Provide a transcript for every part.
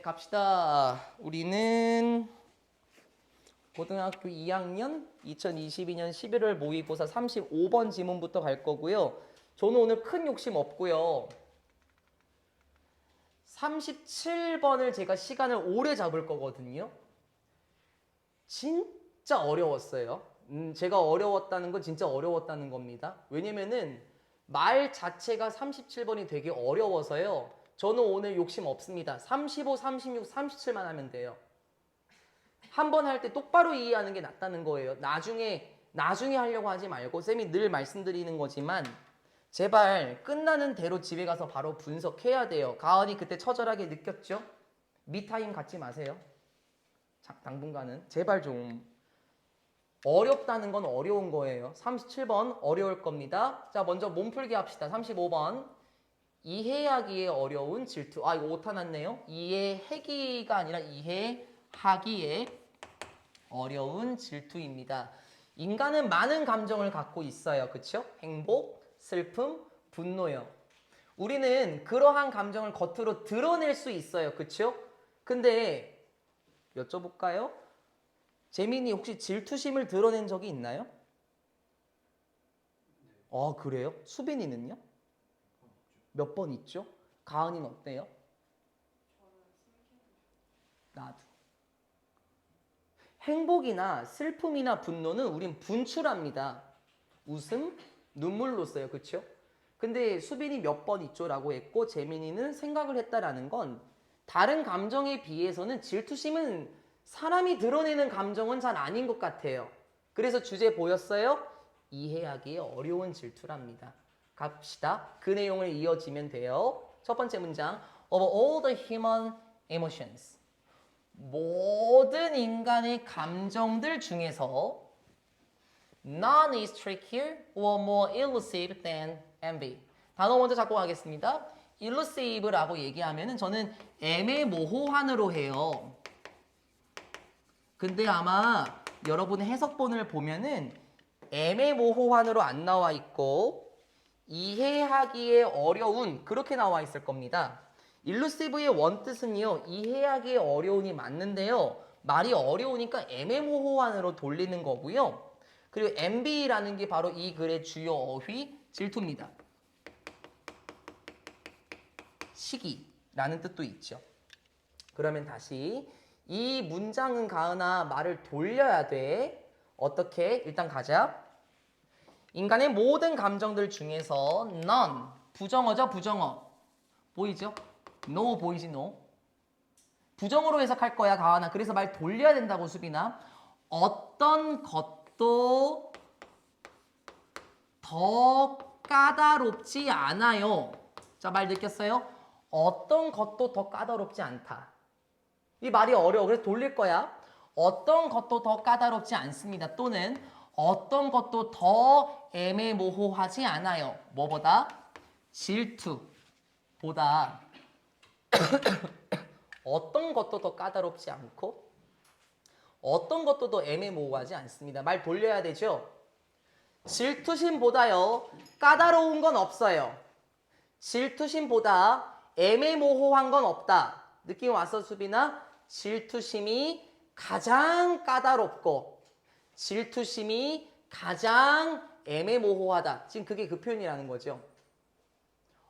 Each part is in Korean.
갑시다. 우리는 고등학교 2학년 2022년 11월 모의고사 35번 지문부터 갈 거고요. 저는 오늘 큰 욕심 없고요. 37번을 제가 시간을 오래 잡을 거거든요. 진짜 어려웠어요. 제가 어려웠다는 건 진짜 어려웠다는 겁니다. 왜냐면은 말 자체가 37번이 되게 어려워서요. 저는 오늘 욕심 없습니다. 35, 36, 37만 하면 돼요. 한 번 할 때 똑바로 이해하는 게 낫다는 거예요. 나중에 하려고 하지 말고 쌤이 늘 말씀드리는 거지만 제발 끝나는 대로 집에 가서 바로 분석해야 돼요. 가은이 그때 처절하게 느꼈죠? 미타임 갖지 마세요. 당분간은 제발 좀. 어렵다는 건 어려운 거예요. 37번 어려울 겁니다. 자, 먼저 몸풀기 합시다. 35번. 이해하기에 어려운 질투. 아, 이거 오타 났네요. 이해하기가 아니라 이해하기에 어려운 질투입니다. 인간은 많은 감정을 갖고 있어요. 그쵸? 행복, 슬픔, 분노요. 우리는 그러한 감정을 겉으로 드러낼 수 있어요. 그쵸? 근데 여쭤볼까요? 재민이 혹시 질투심을 드러낸 적이 있나요? 그래요? 수빈이는요? 몇 번 있죠? 가은이는 어때요? 나도. 행복이나 슬픔이나 분노는 우린 분출합니다. 웃음, 눈물로써요. 그렇죠? 근데 수빈이 몇 번 있죠? 라고 했고 재민이는 생각을 했다라는 건 다른 감정에 비해서는 질투심은 사람이 드러내는 감정은 잘 아닌 것 같아요. 그래서 주제 보였어요? 이해하기에 어려운 질투랍니다. 갑시다. 그 내용을 이어지면 돼요. 첫 번째 문장. Of all the human emotions. 모든 인간의 감정들 중에서 None is trickier or more elusive than envy. 단어 먼저 잡고 가겠습니다. elusive라고 얘기하면은 저는 애매모호한으로 해요. 근데 아마 여러분의 해석본을 보면은 애매모호한으로 안 나와 있고 이해하기에 어려운 그렇게 나와 있을 겁니다. 일루시브의 원뜻은요. 이해하기에 어려운이 맞는데요. 말이 어려우니까 애매모호한으로 돌리는 거고요. 그리고 envy라는 게 바로 이 글의 주요 어휘 질투입니다. 시기라는 뜻도 있죠. 그러면 다시 이 문장은 가은아 말을 돌려야 돼. 어떻게? 일단 가자. 인간의 모든 감정들 중에서 none, 부정어죠, 부정어. 보이죠? no 보이지, no? 부정어로 해석할 거야, 가은아. 그래서 말 돌려야 된다고, 수빈아. 어떤 것도 더 까다롭지 않아요. 자, 말 느꼈어요? 어떤 것도 더 까다롭지 않다. 이 말이 어려워. 그래서 돌릴 거야. 어떤 것도 더 까다롭지 않습니다. 또는 어떤 것도 더 애매모호하지 않아요. 뭐보다? 질투보다 어떤 것도 더 까다롭지 않고 어떤 것도 더 애매모호하지 않습니다. 말 돌려야 되죠? 질투심보다요. 까다로운 건 없어요. 질투심보다 애매모호한 건 없다. 느낌 왔어, 수빈아? 질투심이 가장 까다롭고 질투심이 가장 애매모호하다. 지금 그게 그 표현이라는 거죠.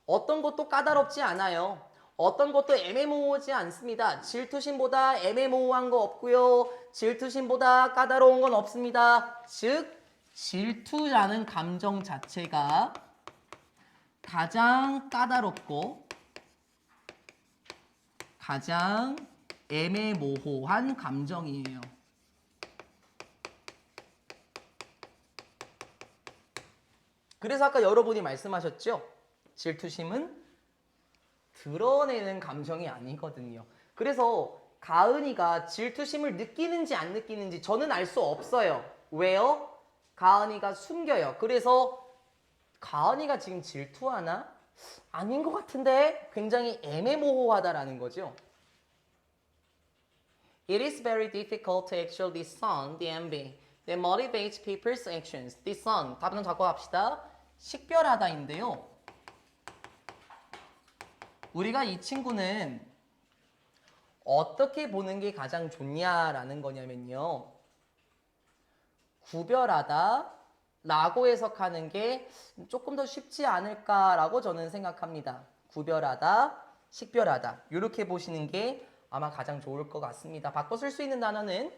어떤 것도 까다롭지 않아요. 어떤 것도 애매모호하지 않습니다. 질투심보다 애매모호한 거 없고요. 질투심보다 까다로운 건 없습니다. 즉 질투라는 감정 자체가 가장 까다롭고 가장 애매모호한 감정이에요. 그래서 아까 여러분이 말씀하셨죠? 질투심은 드러내는 감정이 아니거든요. 그래서 가은이가 질투심을 느끼는지 안 느끼는지 저는 알 수 없어요. 왜요? 가은이가 숨겨요. 그래서 가은이가 지금 질투하나? 아닌 것 같은데 굉장히 애매모호하다라는 거죠. It is very difficult to actually discern the envy that motivates people's actions. discern, 답은 잡고 합시다. 식별하다인데요. 우리가 이 친구는 어떻게 보는 게 가장 좋냐라는 거냐면요. 구별하다 라고 해석하는 게 조금 더 쉽지 않을까라고 저는 생각합니다. 구별하다, 식별하다 이렇게 보시는 게 아마 가장 좋을 것 같습니다. 바꿔 쓸 수 있는 단어는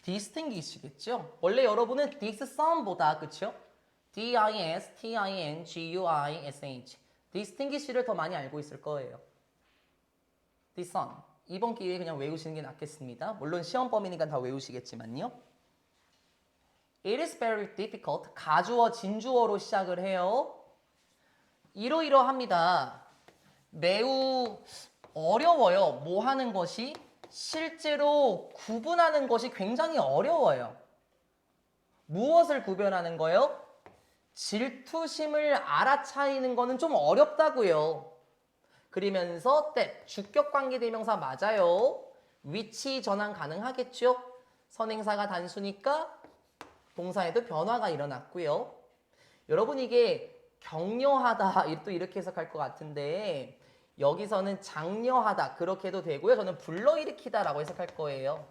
distinguish겠죠. 원래 여러분은 discern보다 그쵸? D-I-S-T-I-N-G-U-I-S-H distinguish를 더 많이 알고 있을 거예요. discern 이번 기회에 그냥 외우시는 게 낫겠습니다. 물론 시험 범위니까 다 외우시겠지만요. It is very difficult. 가주어, 진주어로 시작을 해요. 이러이러합니다. 매우 어려워요. 뭐 하는 것이? 실제로 구분하는 것이 굉장히 어려워요. 무엇을 구별하는 거요? 질투심을 알아차리는 거는 좀 어렵다고요. 그러면서 that 주격관계대명사 맞아요. 위치 전환 가능하겠죠? 선행사가 단수니까 동사에도 변화가 일어났고요. 여러분 이게 격려하다 또 이렇게 해석할 것 같은데 여기서는 장려하다 그렇게 해도 되고요. 저는 불러일으키다라고 해석할 거예요.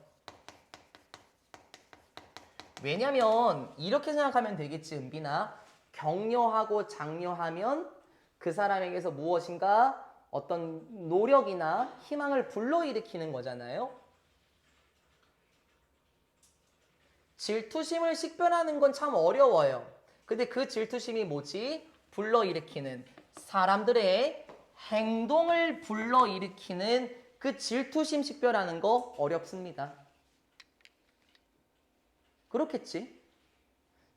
왜냐면 이렇게 생각하면 되겠지 은빈아. 격려하고 장려하면 그 사람에게서 무엇인가 어떤 노력이나 희망을 불러일으키는 거잖아요. 질투심을 식별하는 건 참 어려워요. 근데 그 질투심이 뭐지? 불러일으키는 사람들의 행동을 불러일으키는 그 질투심 식별하는 거 어렵습니다. 그렇겠지?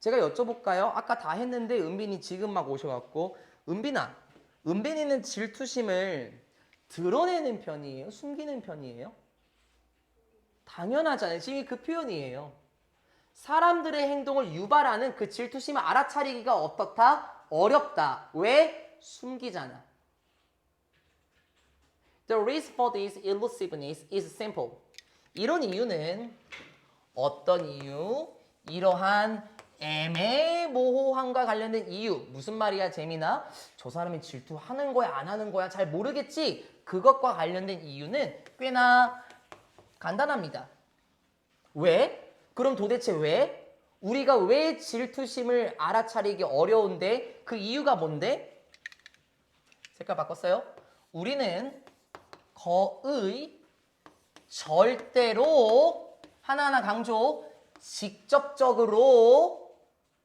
제가 여쭤볼까요? 아까 다 했는데 은빈이 지금 막 오셔갖고 은빈아, 은빈이는 질투심을 드러내는 편이에요? 숨기는 편이에요? 당연하잖아요. 지금 그 표현이에요. 사람들의 행동을 유발하는 그 질투심을 알아차리기가 어떻다? 어렵다. 왜? 숨기잖아. The reason for this elusiveness is simple. 이런 이유는 어떤 이유? 이러한 애매모호함과 관련된 이유. 무슨 말이야 재민아? 저 사람이 질투하는 거야 안 하는 거야 잘 모르겠지? 그것과 관련된 이유는 꽤나 간단합니다. 왜? 그럼 도대체 왜? 우리가 왜 질투심을 알아차리기 어려운데 그 이유가 뭔데? 색깔 바꿨어요? 우리는 거의 절대로 하나하나 강조 직접적으로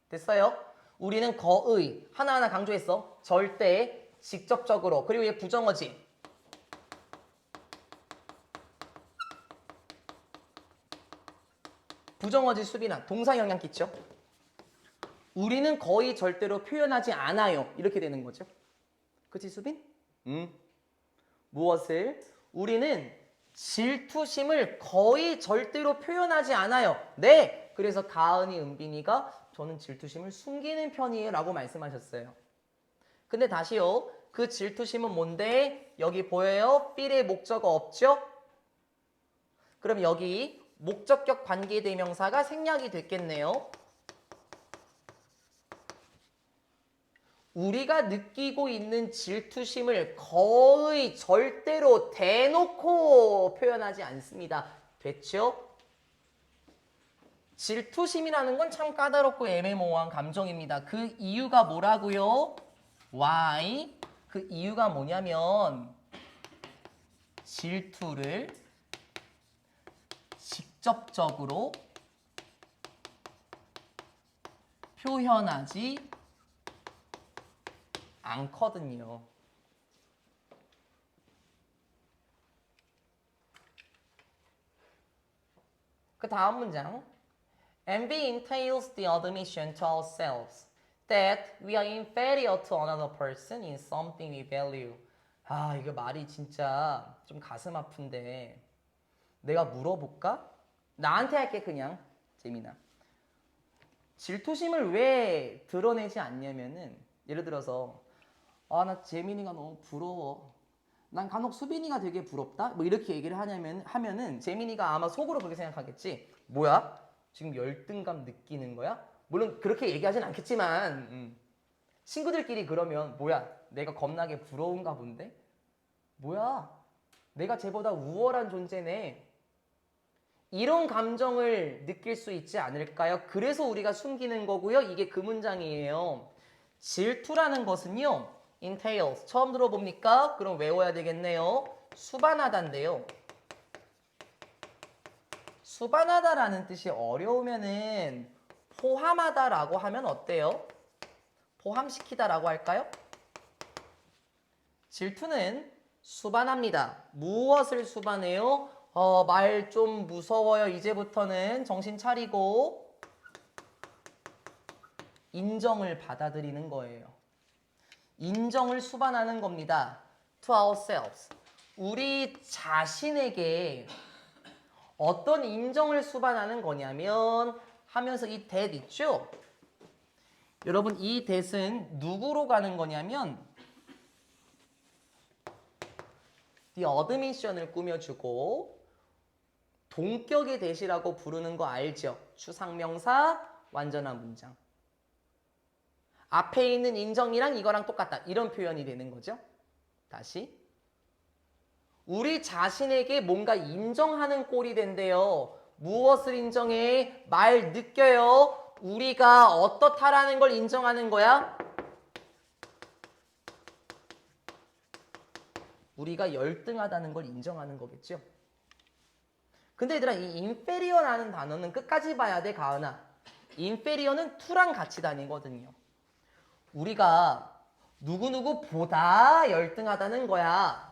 됐어요? 우리는 거의 하나하나 강조했어. 절대 직접적으로 그리고 얘 부정어지 부정어지 수비나 동사 영향 끼죠. 우리는 거의 절대로 표현하지 않아요. 이렇게 되는 거죠. 그치 수빈? 무엇을? 우리는 질투심을 거의 절대로 표현하지 않아요. 네. 그래서 가은이 은빈이가 저는 질투심을 숨기는 편이에요 라고 말씀하셨어요. 근데 다시요. 그 질투심은 뭔데? 여기 보여요? 필의 목적어 없죠? 그럼 여기 목적격 관계대명사가 생략이 됐겠네요. 우리가 느끼고 있는 질투심을 거의 절대로 대놓고 표현하지 않습니다. 됐죠? 질투심이라는 건 참 까다롭고 애매모호한 감정입니다. 그 이유가 뭐라고요? Why? 그 이유가 뭐냐면 질투를 직접적으로 표현하지 않거든요. 그 다음 문장. Envy entails the admission to ourselves that we are inferior to another person in something we value. 아, 이거 말이 진짜 좀 가슴 아픈데 내가 물어볼까? 나한테 할게 그냥 재민아. 질투심을 왜 드러내지 않냐면은 예를 들어서 아, 나 재민이가 너무 부러워. 난 간혹 수빈이가 되게 부럽다. 뭐 이렇게 얘기를 하면은 재민이가 아마 속으로 그렇게 생각하겠지. 뭐야? 지금 열등감 느끼는 거야? 물론 그렇게 얘기하진 않겠지만 친구들끼리 그러면 뭐야? 내가 겁나게 부러운가 본데? 뭐야? 내가 쟤보다 우월한 존재네. 이런 감정을 느낄 수 있지 않을까요? 그래서 우리가 숨기는 거고요. 이게 그 문장이에요. 질투라는 것은요. entails. 처음 들어봅니까? 그럼 외워야 되겠네요. 수반하다인데요. 수반하다라는 뜻이 어려우면은 포함하다라고 하면 어때요? 포함시키다라고 할까요? 질투는 수반합니다. 무엇을 수반해요? 말 좀 무서워요. 이제부터는 정신 차리고 인정을 받아들이는 거예요. 인정을 수반하는 겁니다. To ourselves. 우리 자신에게 어떤 인정을 수반하는 거냐면 하면서 이 that 있죠? 여러분 이 that은 누구로 가는 거냐면 the admission을 꾸며주고 동격의 that이라고 부르는 거 알죠? 추상명사, 완전한 문장. 앞에 있는 인정이랑 이거랑 똑같다. 이런 표현이 되는 거죠. 다시. 우리 자신에게 뭔가 인정하는 꼴이 된대요. 무엇을 인정해? 말 느껴요. 우리가 어떻다라는 걸 인정하는 거야? 우리가 열등하다는 걸 인정하는 거겠죠. 근데 얘들아 이 inferior라는 단어는 끝까지 봐야 돼. 가은아. inferior는 to랑 같이 다니거든요. 우리가 누구누구보다 열등하다는 거야.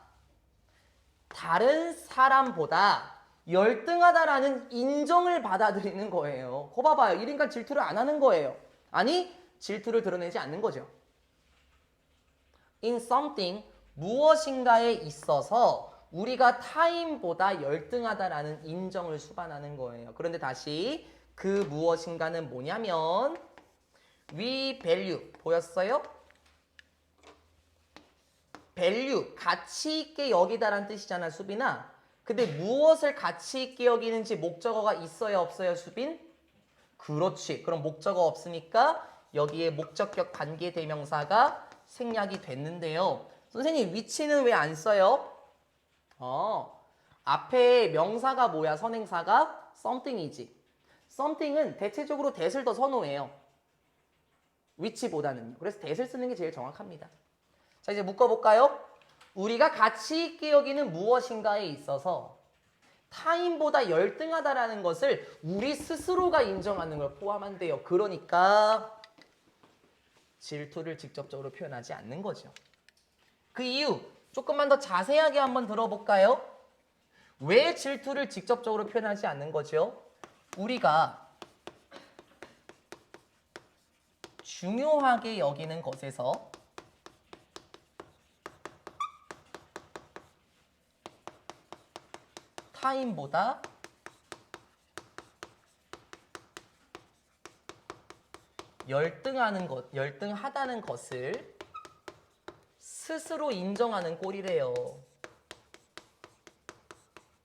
다른 사람보다 열등하다라는 인정을 받아들이는 거예요. 거 봐봐요. 이러니까 질투를 안 하는 거예요. 아니, 질투를 드러내지 않는 거죠. In something, 무엇인가에 있어서 우리가 타인보다 열등하다라는 인정을 수반하는 거예요. 그런데 다시 그 무엇인가는 뭐냐면 we value, 보였어요? value, 가치 있게 여기다라는 뜻이잖아, 수빈아. 근데 무엇을 가치 있게 여기는지 목적어가 있어요, 없어요, 수빈? 그렇지. 그럼 목적어 없으니까 여기에 목적격 관계대명사가 생략이 됐는데요. 선생님, 위치는 왜 안 써요? 앞에 명사가 뭐야, 선행사가? something이지. something은 대체적으로 that을 더 선호해요. 위치보다는요. 그래서 that을 쓰는 게 제일 정확합니다. 자, 이제 묶어볼까요? 우리가 가치 있게 여기는 무엇인가에 있어서 타인보다 열등하다라는 것을 우리 스스로가 인정하는 걸 포함한대요. 그러니까 질투를 직접적으로 표현하지 않는 거죠. 그 이유 조금만 더 자세하게 한번 들어볼까요? 왜 질투를 직접적으로 표현하지 않는 거죠? 우리가 중요하게 여기는 것에서 타인보다 열등하다는 것을 스스로 인정하는 꼴이래요.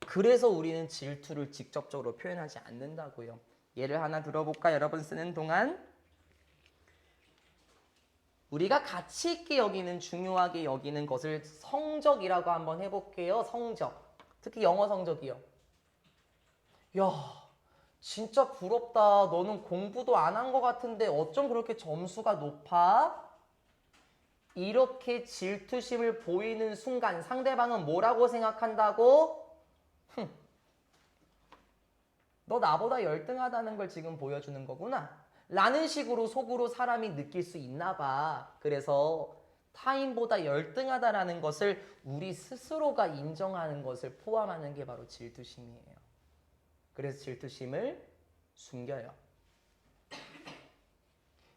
그래서 우리는 질투를 직접적으로 표현하지 않는다고요. 예를 하나 들어볼까? 여러분 쓰는 동안 우리가 가치 있게 여기는, 중요하게 여기는 것을 성적이라고 한번 해볼게요. 성적. 특히 영어 성적이요. 야, 진짜 부럽다. 너는 공부도 안 한 것 같은데 어쩜 그렇게 점수가 높아? 이렇게 질투심을 보이는 순간 상대방은 뭐라고 생각한다고? 너 나보다 열등하다는 걸 지금 보여주는 거구나. 라는 식으로 속으로 사람이 느낄 수 있나 봐. 그래서 타인보다 열등하다라는 것을 우리 스스로가 인정하는 것을 포함하는 게 바로 질투심이에요. 그래서 질투심을 숨겨요.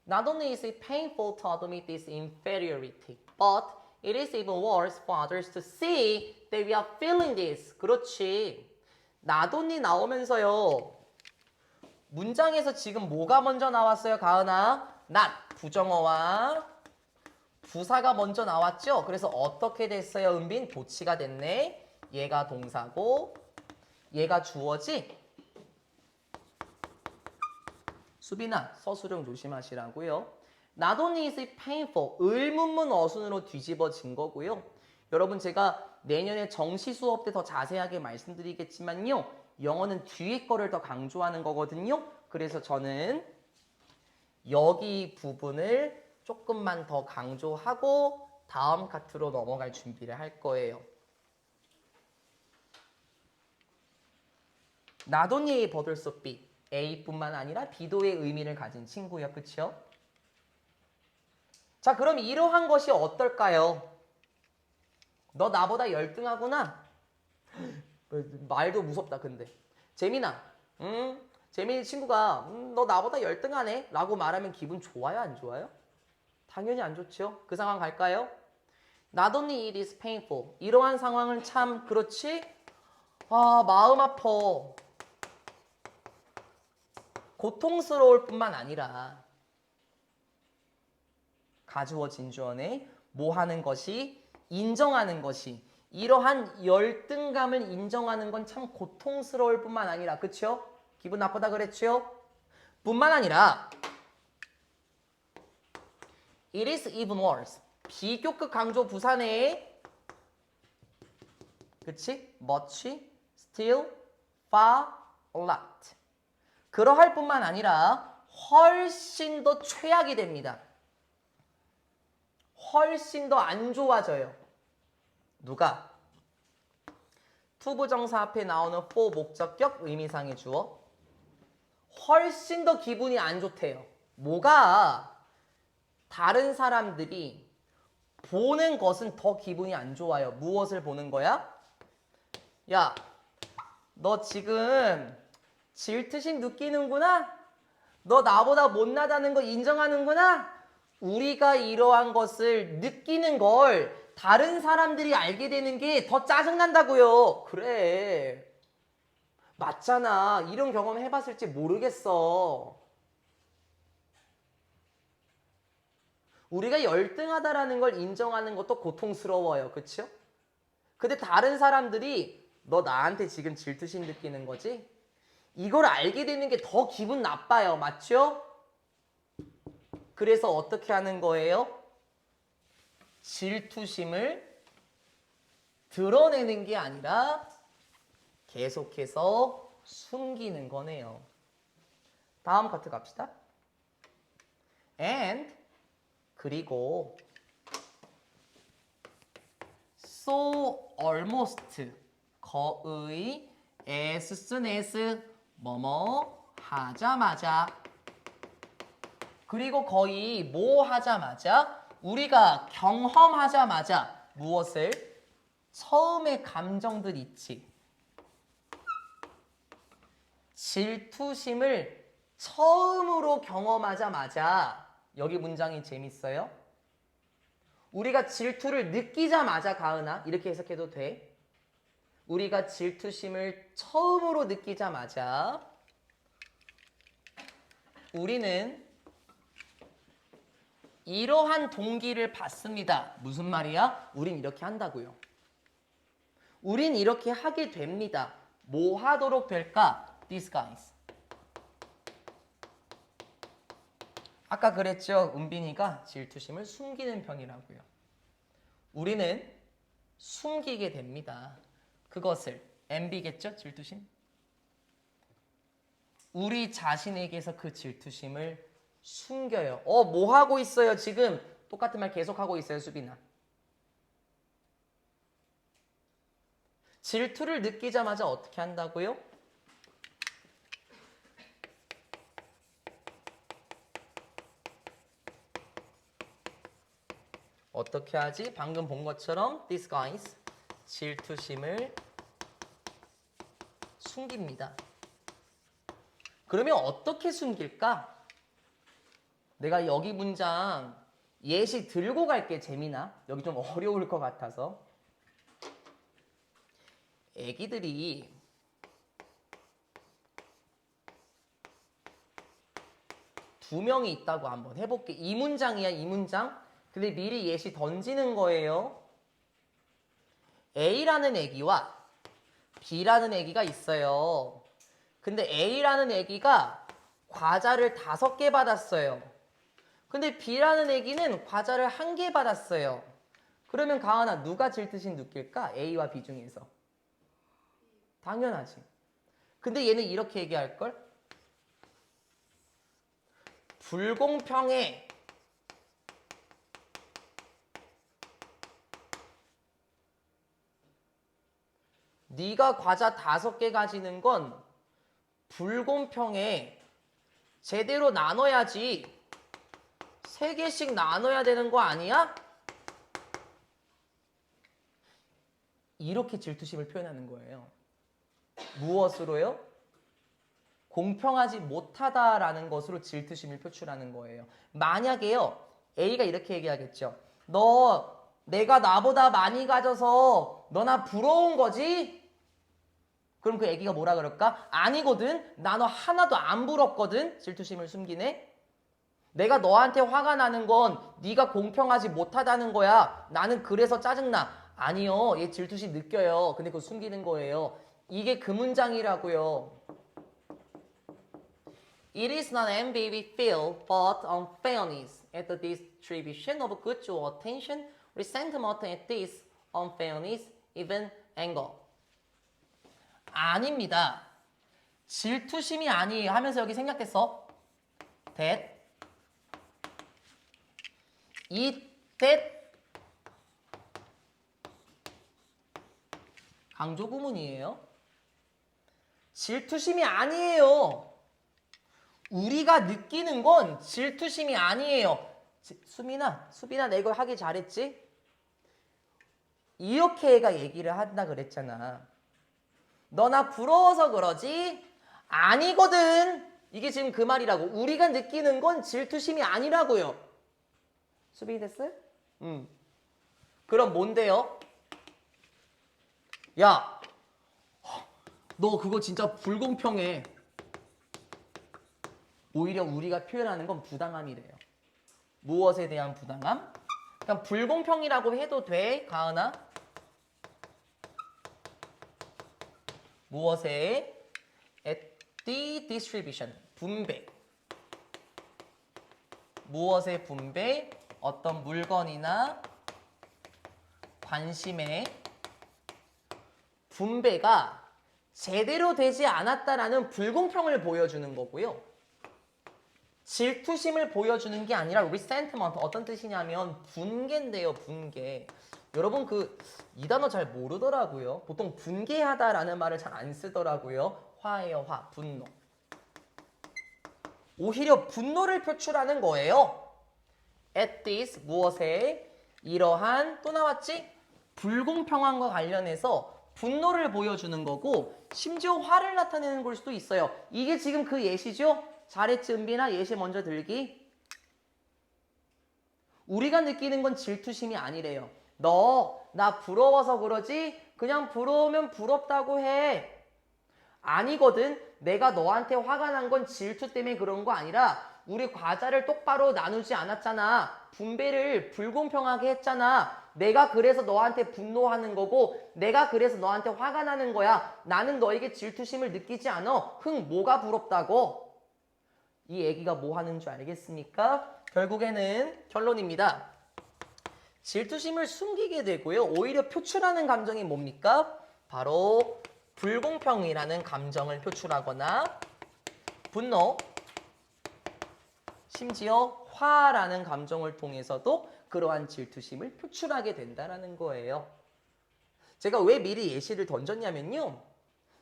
Not only is it painful to admit this inferiority, but it is even worse for others to see that we are feeling this. 그렇지. not only 나오면서요. 문장에서 지금 뭐가 먼저 나왔어요, 가은아? not, 부정어와 부사가 먼저 나왔죠? 그래서 어떻게 됐어요, 은빈? 도치가 됐네. 얘가 동사고 얘가 주어지? 수빈아, 서술형 조심하시라고요. Not only is it painful, 의문문 어순으로 뒤집어진 거고요. 여러분 제가 내년에 정시 수업 때 더 자세하게 말씀드리겠지만요. 영어는 뒤에 거를 더 강조하는 거거든요. 그래서 저는 여기 부분을 조금만 더 강조하고 다음 카트로 넘어갈 준비를 할 거예요. Not only A but also B. A뿐만 아니라 B도의 의미를 가진 친구요. 그쵸? 자, 그럼 이러한 것이 어떨까요? 너 나보다 열등하구나? 말도 무섭다, 근데. 재민아, 재민이 친구가 너 나보다 열등하네? 라고 말하면 기분 좋아요, 안 좋아요? 당연히 안 좋죠. 그 상황 갈까요? Not only it is painful. 이러한 상황은 참 그렇지? 아, 마음 아파. 고통스러울 뿐만 아니라 가주어 진주어네 뭐 하는 것이 인정하는 것이 이러한 열등감을 인정하는 건 참 고통스러울 뿐만 아니라 그쵸? 기분 나쁘다 그랬죠? 뿐만 아니라 It is even worse. 비교급 강조 부사네 그치? much, still, far, a lot. 그러할 뿐만 아니라 훨씬 더 최악이 됩니다. 훨씬 더 안 좋아져요. 누가? 투부정사 앞에 나오는 for 목적격 의미상의 주어. 훨씬 더 기분이 안 좋대요. 뭐가? 다른 사람들이 보는 것은 더 기분이 안 좋아요. 무엇을 보는 거야? 야, 너 지금 질투심 느끼는구나? 너 나보다 못나다는 거 인정하는구나? 우리가 이러한 것을 느끼는 걸 다른 사람들이 알게 되는 게 더 짜증난다고요. 그래. 맞잖아. 이런 경험 해봤을지 모르겠어. 우리가 열등하다라는 걸 인정하는 것도 고통스러워요. 그쵸? 근데 다른 사람들이 너 나한테 지금 질투심 느끼는 거지? 이걸 알게 되는 게 더 기분 나빠요. 맞죠? 그래서 어떻게 하는 거예요? 질투심을 드러내는 게 아니라 계속해서 숨기는 거네요. 다음 카트 갑시다. And 그리고 so almost 거의 as soon as 뭐뭐 하자마자 그리고 거의 뭐 하자마자 우리가 경험하자마자 무엇을? 처음에 감정들 있지. 질투심을 처음으로 경험하자마자 여기 문장이 재밌어요. 우리가 질투를 느끼자마자 가은아 이렇게 해석해도 돼. 우리가 질투심을 처음으로 느끼자마자 우리는 이러한 동기를 받습니다. 무슨 말이야? 우린 이렇게 한다고요. 우린 이렇게 하게 됩니다. 뭐 하도록 될까? Disguise. 아까 그랬죠? 은빈이가 질투심을 숨기는 편이라고요. 우리는 숨기게 됩니다. 그것을 MB겠죠? 질투심? 우리 자신에게서 그 질투심을 숨겨요. 뭐 하고 있어요? 지금 똑같은 말 계속하고 있어요, 수빈아. 질투를 느끼자마자 어떻게 한다고요? 어떻게 하지? 방금 본 것처럼 disguise, 질투심을 숨깁니다. 그러면 어떻게 숨길까? 내가 여기 문장 예시 들고 갈게, 재민아. 여기 좀 어려울 것 같아서. 애기들이 두 명이 있다고 한번 해볼게. 이 문장이야, 이 문장. 근데 미리 예시 던지는 거예요. A라는 애기와 B라는 애기가 있어요. 근데 A라는 애기가 과자를 5개 받았어요. 근데 B라는 애기는 과자를 한 개 받았어요. 그러면 가은아 누가 질투심 느낄까? A와 B 중에서. 당연하지. 근데 얘는 이렇게 얘기할걸? 불공평해. 네가 과자 5개 가지는 건 불공평해. 제대로 나눠야지. 3개씩 나눠야 되는 거 아니야? 이렇게 질투심을 표현하는 거예요. 무엇으로요? 공평하지 못하다라는 것으로 질투심을 표출하는 거예요. 만약에요, A가 이렇게 얘기하겠죠. 너 내가 나보다 많이 가져서 너나 부러운 거지? 그럼 그 애기가 뭐라 그럴까? 아니거든. 나 너 하나도 안 부럽거든. 질투심을 숨기네. 내가 너한테 화가 나는 건 네가 공평하지 못하다는 거야. 나는 그래서 짜증나. 아니요. 얘 질투심 느껴요. 근데 그거 숨기는 거예요. 이게 그 문장이라고요. It is not envy we feel, but unfairness at the distribution of goods or attention, resentment at this unfairness, even anger. 아닙니다. 질투심이 아니에요 하면서 여기 생략됐어. that, that 강조 구문이에요. 질투심이 아니에요. 우리가 느끼는 건 질투심이 아니에요. 수빈아 내 이거 하기 잘했지? 이렇게 애가 얘기를 한다 그랬잖아. 너 나 부러워서 그러지? 아니거든. 이게 지금 그 말이라고. 우리가 느끼는 건 질투심이 아니라고요. 수빈이 됐어요? 그럼 뭔데요? 야, 너 그거 진짜 불공평해. 오히려 우리가 표현하는 건 부당함이래요. 무엇에 대한 부당함? 그냥 불공평이라고 해도 돼, 가은아? 무엇에? at the distribution, 분배. 무엇의 분배? 어떤 물건이나 관심의 분배가 제대로 되지 않았다라는 불공평을 보여주는 거고요. 질투심을 보여주는 게 아니라 resentment, 어떤 뜻이냐면 분개인데요, 분개. 여러분 이 단어 잘 모르더라고요. 보통 분개하다라는 말을 잘 안 쓰더라고요. 화예요, 화, 분노. 오히려 분노를 표출하는 거예요. at this, 무엇에? 이러한, 또 나왔지? 불공평함과 관련해서 분노를 보여주는 거고, 심지어 화를 나타내는 걸 수도 있어요. 이게 지금 그 예시죠? 잘했지, 은빈아? 예시 먼저 들기. 우리가 느끼는 건 질투심이 아니래요. 너 나 부러워서 그러지? 그냥 부러우면 부럽다고 해. 아니거든. 내가 너한테 화가 난 건 질투 때문에 그런 거 아니라 우리 과자를 똑바로 나누지 않았잖아. 분배를 불공평하게 했잖아. 내가 그래서 너한테 분노하는 거고 내가 그래서 너한테 화가 나는 거야. 나는 너에게 질투심을 느끼지 않아. 흥, 뭐가 부럽다고? 이 애기가 뭐 하는 줄 알겠습니까? 결국에는 결론입니다. 질투심을 숨기게 되고요. 오히려 표출하는 감정이 뭡니까? 바로 불공평이라는 감정을 표출하거나 분노, 심지어 화라는 감정을 통해서도 그러한 질투심을 표출하게 된다는 거예요. 제가 왜 미리 예시를 던졌냐면요.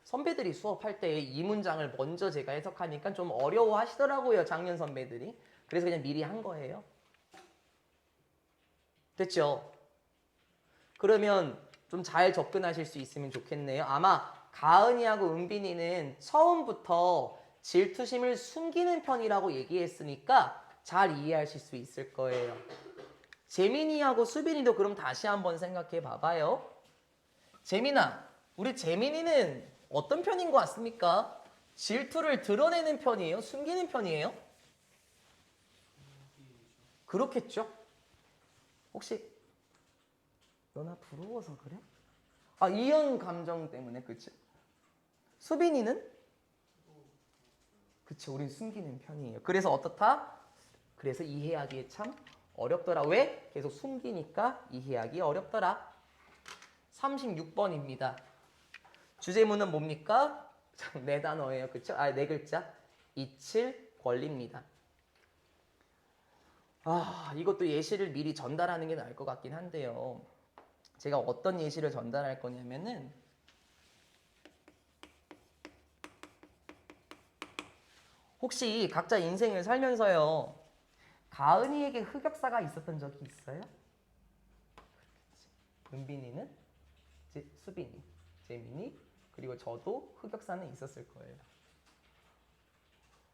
선배들이 수업할 때 이 문장을 먼저 제가 해석하니까 좀 어려워 하시더라고요. 작년 선배들이. 그래서 그냥 미리 한 거예요. 됐죠? 그러면 좀 잘 접근하실 수 있으면 좋겠네요. 아마 가은이하고 은빈이는 처음부터 질투심을 숨기는 편이라고 얘기했으니까 잘 이해하실 수 있을 거예요. 재민이하고 수빈이도 그럼 다시 한번 생각해 봐봐요. 재민아, 우리 재민이는 어떤 편인 것 같습니까? 질투를 드러내는 편이에요? 숨기는 편이에요? 그렇겠죠? 혹시 너나 부러워서 그래? 아, 이런 감정 때문에, 그치? 수빈이는? 그치, 우린 숨기는 편이에요. 그래서 어떻다? 그래서 이해하기에 참 어렵더라. 왜? 계속 숨기니까 이해하기 어렵더라. 36번입니다. 주제문은 뭡니까? 네 단어예요. 그쵸? 네 글자. 이칠 권리입니다. 이것도 예시를 미리 전달하는 게 나을 것 같긴 한데요. 제가 어떤 예시를 전달할 거냐면은 혹시 각자 인생을 살면서요. 가은이에게 흑역사가 있었던 적이 있어요? 은빈이는? 수빈이, 재민이, 그리고 저도 흑역사는 있었을 거예요.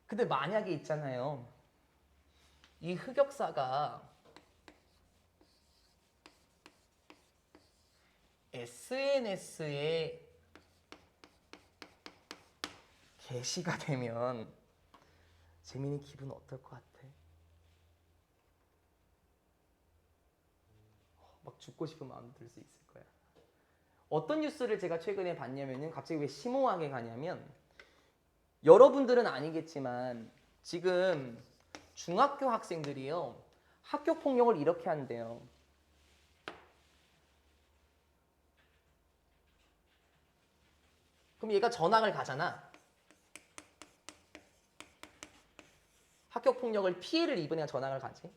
근데 만약에 있잖아요. 이 흑역사가 SNS에 게시가 되면 재민이 기분 어떨 것 같아? 막 죽고 싶은 마음 들 수 있을 거야. 어떤 뉴스를 제가 최근에 봤냐면은 갑자기 왜 심오하게 가냐면 여러분들은 아니겠지만 지금 중학교 학생들이요. 학교 폭력을 이렇게 한대요. 그럼 얘가 전학을 가잖아. 학교 폭력을 피해를 입은 애가 전학을 가지.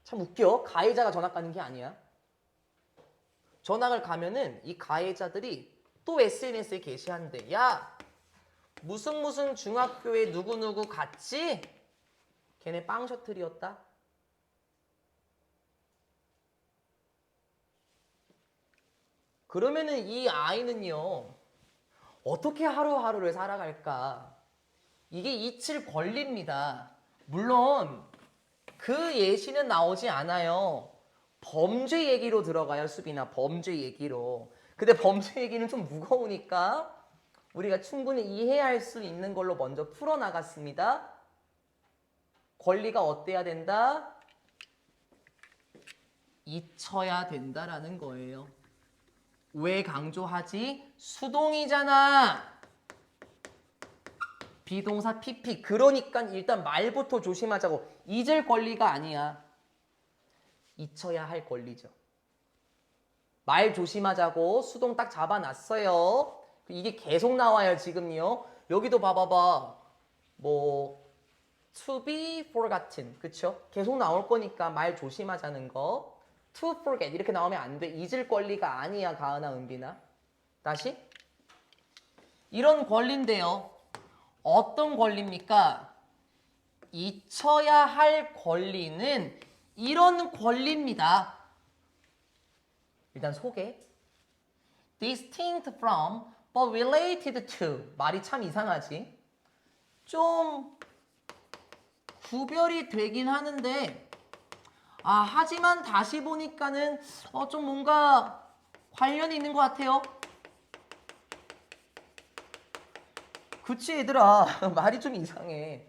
참 웃겨. 가해자가 전학 가는 게 아니야. 전학을 가면은 이 가해자들이 또 SNS에 게시한대. 야, 무슨 중학교에 누구누구 갔지? 걔네 빵 셔틀이었다. 그러면은 이 아이는요. 어떻게 하루하루를 살아갈까? 이게 이칠 권리입니다. 물론 그 예시는 나오지 않아요. 범죄 얘기로 들어가요, 수빈아. 범죄 얘기로. 근데 범죄 얘기는 좀 무거우니까 우리가 충분히 이해할 수 있는 걸로 먼저 풀어나갔습니다. 권리가 어때야 된다? 잊혀야 된다라는 거예요. 왜 강조하지? 수동이잖아. 비동사 PP. 그러니까 일단 말부터 조심하자고. 잊을 권리가 아니야. 잊혀야 할 권리죠. 말 조심하자고 수동 딱 잡아놨어요. 이게 계속 나와요, 지금요. 여기도 봐봐봐. 뭐 to be forgotten. 그쵸? 계속 나올 거니까 말 조심하자는 거. to forget 이렇게 나오면 안 돼. 잊을 권리가 아니야, 가은아, 은빈아. 다시. 이런 권리인데요. 어떤 권리입니까? 잊혀야 할 권리는 이런 권리입니다. 일단 소개. distinct from but related to. 말이 참 이상하지? 좀 구별이 되긴 하는데 하지만 다시 보니까는 좀 뭔가 관련이 있는 것 같아요. 그치 얘들아. 말이 좀 이상해.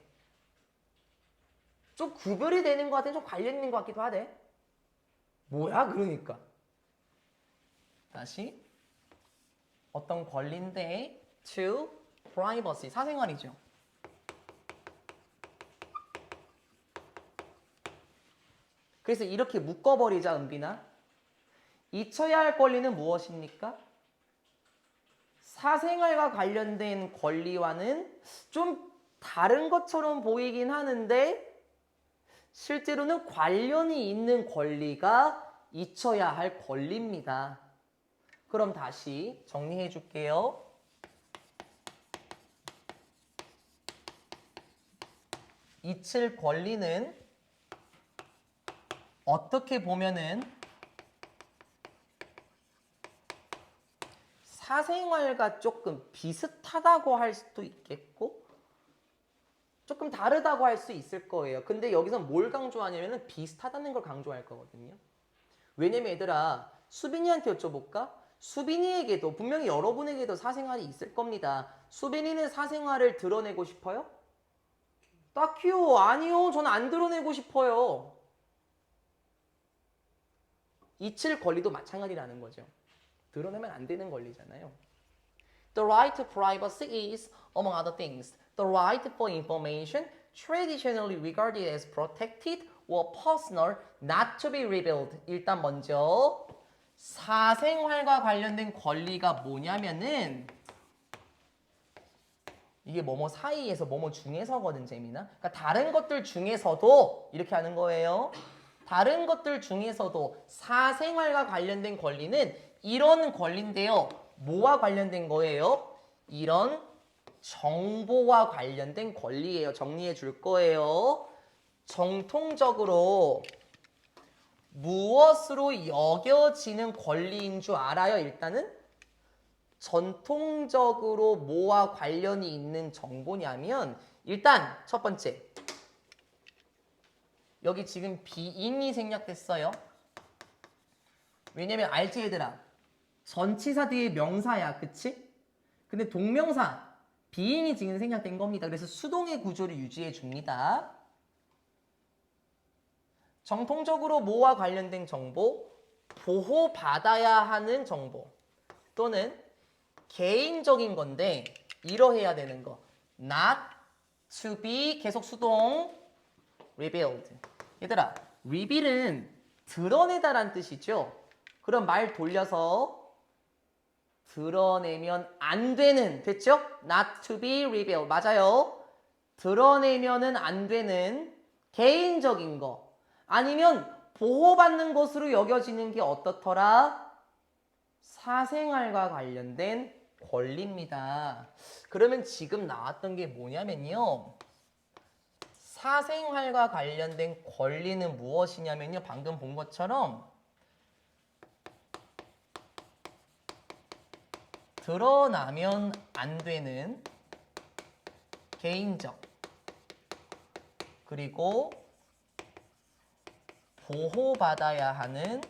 좀 구별이 되는 것 같아. 좀 관련 있는 것 같기도 하대. 뭐야 그러니까. 다시. 어떤 권리인데 to privacy. 사생활이죠. 그래서 이렇게 묶어버리자, 은빈아. 잊혀야 할 권리는 무엇입니까? 사생활과 관련된 권리와는 좀 다른 것처럼 보이긴 하는데 실제로는 관련이 있는 권리가 잊혀야 할 권리입니다. 그럼 다시 정리해 줄게요. 잊힐 권리는 어떻게 보면은 사생활과 조금 비슷하다고 할 수도 있겠고 조금 다르다고 할 수 있을 거예요. 근데 여기서 뭘 강조하냐면 비슷하다는 걸 강조할 거거든요. 왜냐면 얘들아 수빈이한테 여쭤볼까? 수빈이에게도 분명히 여러분에게도 사생활이 있을 겁니다. 수빈이는 사생활을 드러내고 싶어요? 딱히요. 아니요. 저는 안 드러내고 싶어요. 잊힐 권리도 마찬가지라는 거죠. 드러내면 안 되는 권리잖아요. The right to privacy is, among other things, the right for information traditionally regarded as protected or personal, not to be revealed. 일단 먼저 사생활과 관련된 권리가 뭐냐면은 이게 뭐뭐 사이에서 뭐뭐 중에서거든, 재미나. 그러니까 다른 것들 중에서도 이렇게 하는 거예요. 다른 것들 중에서도 사생활과 관련된 권리는 이런 권리인데요. 뭐와 관련된 거예요? 이런 정보와 관련된 권리예요. 정리해 줄 거예요. 정통적으로 무엇으로 여겨지는 권리인 줄 알아요? 일단은 전통적으로 뭐와 관련이 있는 정보냐면 일단 첫 번째 여기 지금 비인이 생략됐어요. 왜냐면 알지 얘들아? 전치사 뒤에 명사야. 그치? 근데 동명사 비인이 지금 생략된 겁니다. 그래서 수동의 구조를 유지해 줍니다. 정통적으로 뭐와 관련된 정보? 보호받아야 하는 정보 또는 개인적인 건데 이러해야 되는 거. Not to be 계속 수동 revealed. 얘들아, reveal은 드러내다란 뜻이죠. 그럼 말 돌려서 드러내면 안 되는, 됐죠? Not to be revealed. 맞아요. 드러내면은 안 되는 개인적인 거. 아니면 보호받는 것으로 여겨지는 게 어떻더라? 사생활과 관련된 권리입니다. 그러면 지금 나왔던 게 뭐냐면요. 사생활과 관련된 권리는 무엇이냐면요. 방금 본 것처럼 드러나면 안 되는 개인적 그리고 보호받아야 하는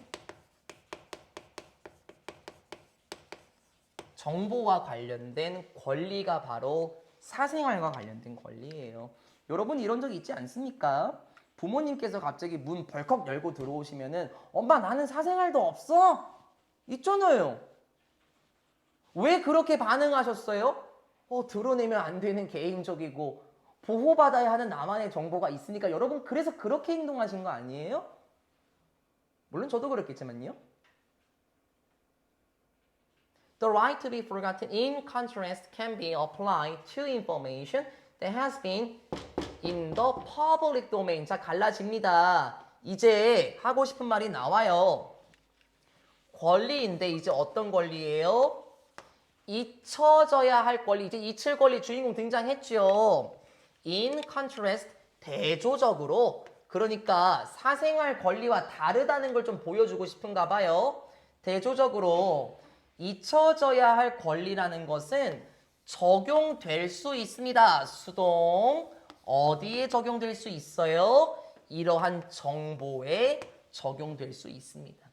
정보와 관련된 권리가 바로 사생활과 관련된 권리예요. 여러분 이런 적 있지 않습니까? 부모님께서 갑자기 문 벌컥 열고 들어오시면은 엄마 나는 사생활도 없어? 있잖아요. 왜 그렇게 반응하셨어요? 드러내면 안 되는 개인적이고 보호받아야 하는 나만의 정보가 있으니까 여러분 그래서 그렇게 행동하신 거 아니에요? 물론 저도 그렇겠지만요. The right to be forgotten in contrast can be applied to information that has been in the public domain. 자, 갈라집니다. 이제 하고 싶은 말이 나와요. 권리인데 이제 어떤 권리예요? 잊혀져야 할 권리. 이제 잊힐 권리 주인공 등장했죠. In contrast, 대조적으로. 그러니까 사생활 권리와 다르다는 걸 좀 보여주고 싶은가 봐요. 대조적으로 잊혀져야 할 권리라는 것은 적용될 수 있습니다. 수동. 어디에 적용될 수 있어요? 이러한 정보에 적용될 수 있습니다.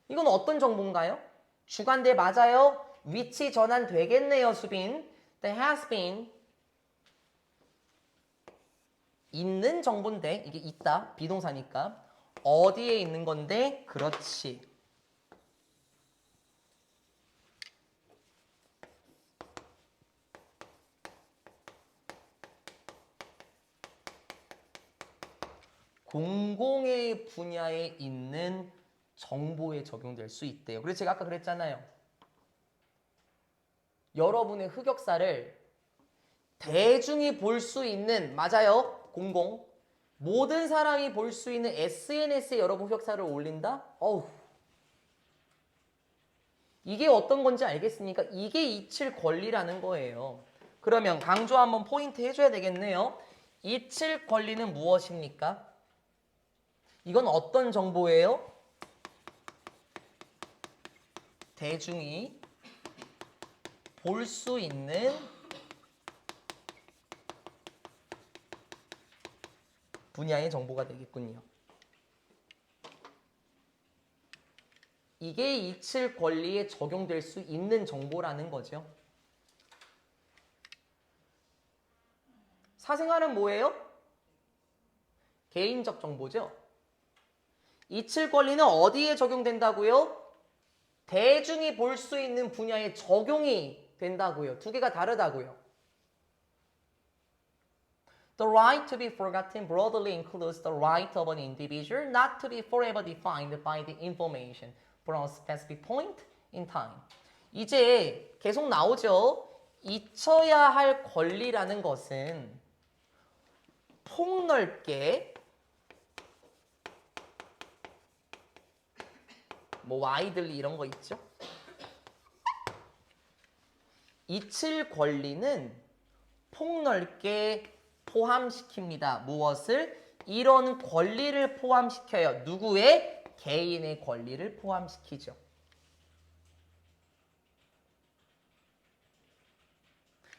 이건 어떤 정보인가요? 주관대 맞아요? 위치 전환 되겠네요, 수빈. There has been 있는 정보인데 이게 있다, 비동사니까 어디에 있는 건데? 그렇지. 공공의 분야에 있는 정보에 적용될 수 있대요. 그래서 제가 아까 그랬잖아요. 여러분의 흑역사를 대중이 볼 수 있는, 맞아요, 공공. 모든 사람이 볼 수 있는 SNS에 여러분 흑역사를 올린다? 어우. 이게 어떤 건지 알겠습니까? 이게 잊힐 권리라는 거예요. 그러면 강조 한번 포인트 해줘야 되겠네요. 잊힐 권리는 무엇입니까? 이건 어떤 정보예요? 대중이 볼 수 있는 분야의 정보가 되겠군요. 이게 잊힐 권리에 적용될 수 있는 정보라는 거죠. 사생활은 뭐예요? 개인적 정보죠. 잊힐 권리는 어디에 적용된다고요? 대중이 볼 수 있는 분야에 적용이 된다고요. 두 개가 다르다고요. The right to be forgotten broadly includes the right of an individual not to be forever defined by the information from a specific point in time. 이제 계속 나오죠. 잊혀야 할 권리라는 것은 폭넓게 뭐 와이들리 이런 거 있죠. 잊힐 권리는 폭넓게 포함시킵니다. 무엇을? 이런 권리를 포함시켜요. 누구의? 개인의 권리를 포함시키죠.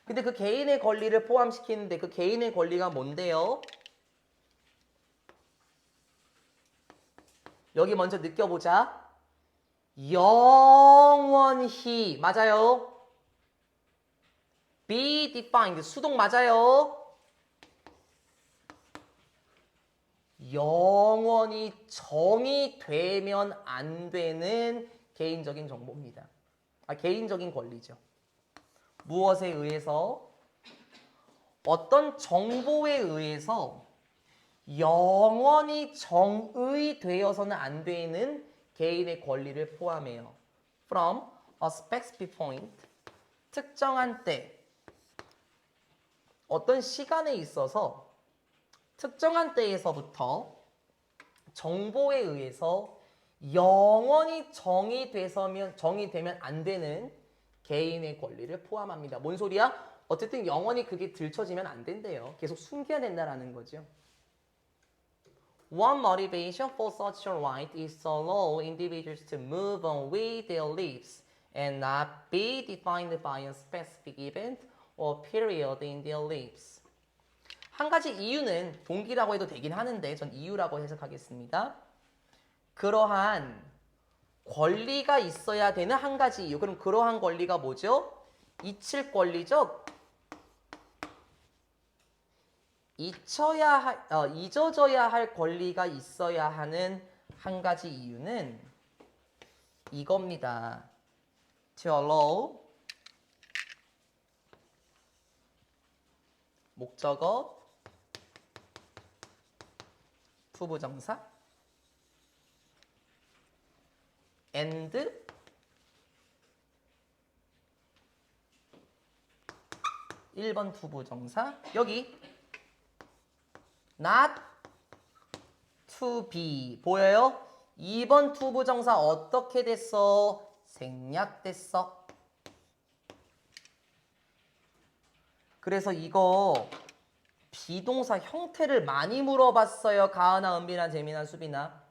근데 그 개인의 권리를 포함시키는데 그 개인의 권리가 뭔데요? 여기 먼저 느껴보자. 영원히 맞아요. be defined 수동 맞아요. 영원히 정의되면 안 되는 개인적인 정보입니다. 개인적인 권리죠. 무엇에 의해서? 어떤 정보에 의해서 영원히 정의되어서는 안 되는 개인의 권리를 포함해요. From a specific point, 특정한 때, 어떤 시간에 있어서 특정한 때에서부터 정보에 의해서 영원히 정의되면 안 되는 개인의 권리를 포함합니다. 뭔 소리야? 어쨌든 영원히 그게 들춰지면 안 된대요. 계속 숨겨야 된다라는 거죠. One motivation for such a right is to allow individuals to move on with their lives and not be defined by a specific event or period in their lives. 한 가지 이유는 동기라고 해도 되긴 하는데 전 이유라고 해석하겠습니다. 그러한 권리가 있어야 되는 한 가지 이유. 그럼 그러한 권리가 뭐죠? 잊힐 권리죠? 잊어져야 할 권리가 있어야 하는 한 가지 이유는 이겁니다. To allow 목적어 투부정사 and 1번 투부정사 여기 not to be 보여요? 2번 투부정사 어떻게 됐어? 생략됐어. 그래서 이거 비동사 형태를 많이 물어봤어요. 가은아, 은빈아, 재민아, 수빈아.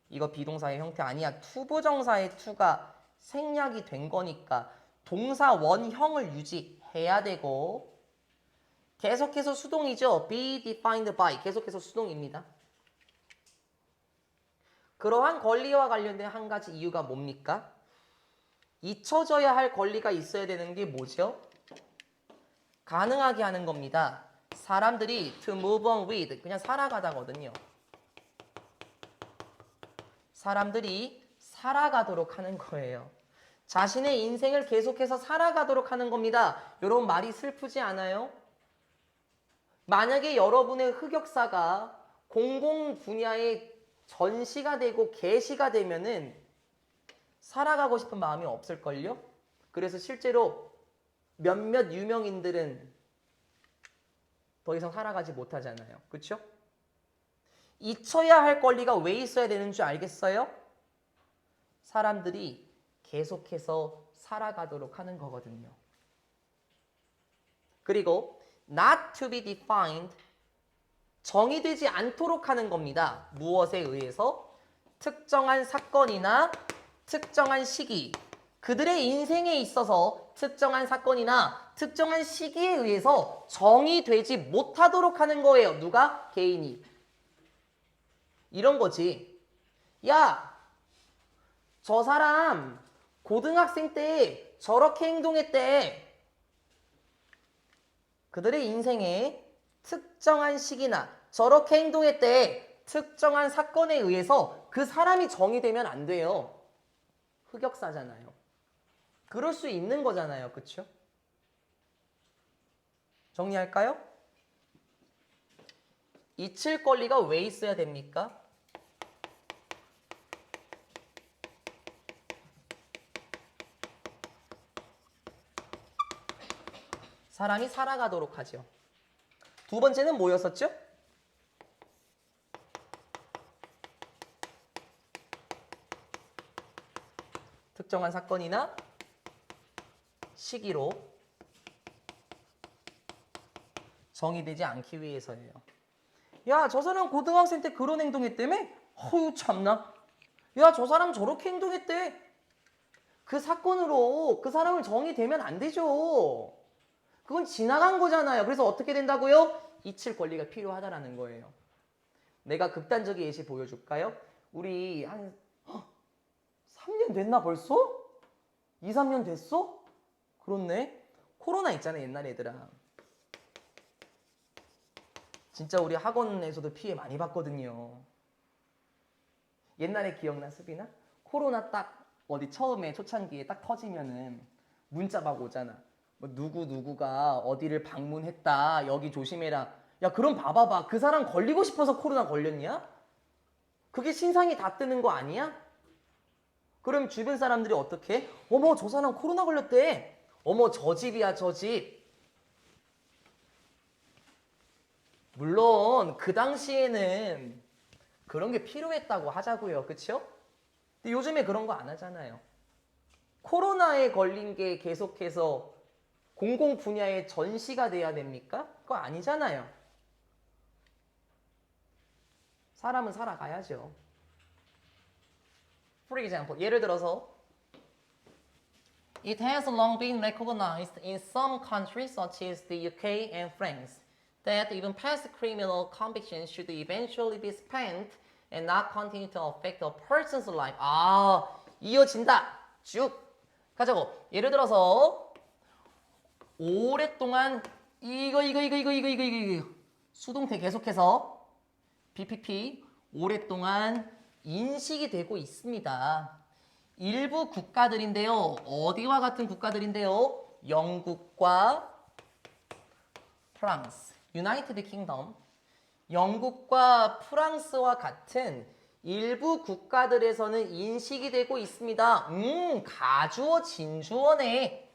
이거 비동사의 형태 아니야. 투부정사의 투가 생략이 된 거니까 동사 원형을 유지해야 되고 계속해서 수동이죠. be defined by 계속해서 수동입니다. 그러한 권리와 관련된 한 가지 이유가 뭡니까? 잊혀져야 할 권리가 있어야 되는 게 뭐죠? 가능하게 하는 겁니다. 사람들이 to move on with 그냥 살아가다거든요. 사람들이 살아가도록 하는 거예요. 자신의 인생을 계속해서 살아가도록 하는 겁니다. 여러분 말이 슬프지 않아요? 만약에 여러분의 흑역사가 공공 분야에 전시가 되고 게시가 되면은 살아가고 싶은 마음이 없을걸요? 그래서 실제로 몇몇 유명인들은 더 이상 살아가지 못하잖아요. 그렇죠? 잊혀야 할 권리가 왜 있어야 되는 줄 알겠어요? 사람들이 계속해서 살아가도록 하는 거거든요. 그리고 not to be defined 정의되지 않도록 하는 겁니다. 무엇에 의해서? 특정한 사건이나 특정한 시기 그들의 인생에 있어서 특정한 사건이나 특정한 시기에 의해서 정의되지 못하도록 하는 거예요. 누가? 개인이. 이런 거지. 야, 저 사람 고등학생 때 저렇게 행동했대. 그들의 인생에 특정한 시기나 저렇게 행동했대. 특정한 사건에 의해서 그 사람이 정의되면 안 돼요. 흑역사잖아요. 그럴 수 있는 거잖아요. 그렇죠? 정리할까요? 잊힐 권리가 왜 있어야 됩니까? 사람이 살아가도록 하죠. 두 번째는 뭐였었죠? 특정한 사건이나 시기로 정의되지 않기 위해서예요. 야, 저 사람 고등학생 때 그런 행동했다며? 어휴, 참나. 야, 저 사람 저렇게 행동했대. 그 사건으로 그 사람을 정의되면 안 되죠. 그건 지나간 거잖아요. 그래서 어떻게 된다고요? 잊힐 권리가 필요하다라는 거예요. 내가 극단적인 예시 보여줄까요? 우리 한 3년 됐나 벌써? 2, 3년 됐어? 그렇네. 코로나 있잖아, 옛날 애들아. 진짜 우리 학원에서도 피해 많이 봤거든요. 옛날에 기억나, 수빈아? 코로나 딱 어디 처음에 초창기에 딱 터지면은 문자 막 오잖아. 뭐 누구누구가 어디를 방문했다. 여기 조심해라. 야, 그럼 봐봐봐. 그 사람 걸리고 싶어서 코로나 걸렸냐? 그게 신상이 다 뜨는 거 아니야? 그럼 주변 사람들이 어떻게 해? 어머, 저 사람 코로나 걸렸대. 어머, 저 집이야, 저 집. 물론 그 당시에는 그런 게 필요했다고 하자고요. 그쵸? 근데 요즘에 그런 거 안 하잖아요. 코로나에 걸린 게 계속해서 공공 분야에 전시가 돼야 됩니까? 그거 아니잖아요. 사람은 살아가야죠. For example, 예를 들어서 It has long been recognized in some countries such as the UK and France that even past criminal convictions should eventually be spent and not continue to affect a person's life. 아, 이어진다. 쭉 가자고. 예를 들어서 오랫동안 이거 수동태 계속해서 BPP 오랫동안 인식이 되고 있습니다. 일부 국가들인데요. 어디와 같은 국가들인데요? 영국과 프랑스, 유나이티드 킹덤. 영국과 프랑스와 같은 일부 국가들에서는 인식이 되고 있습니다. 가주어 진주어네.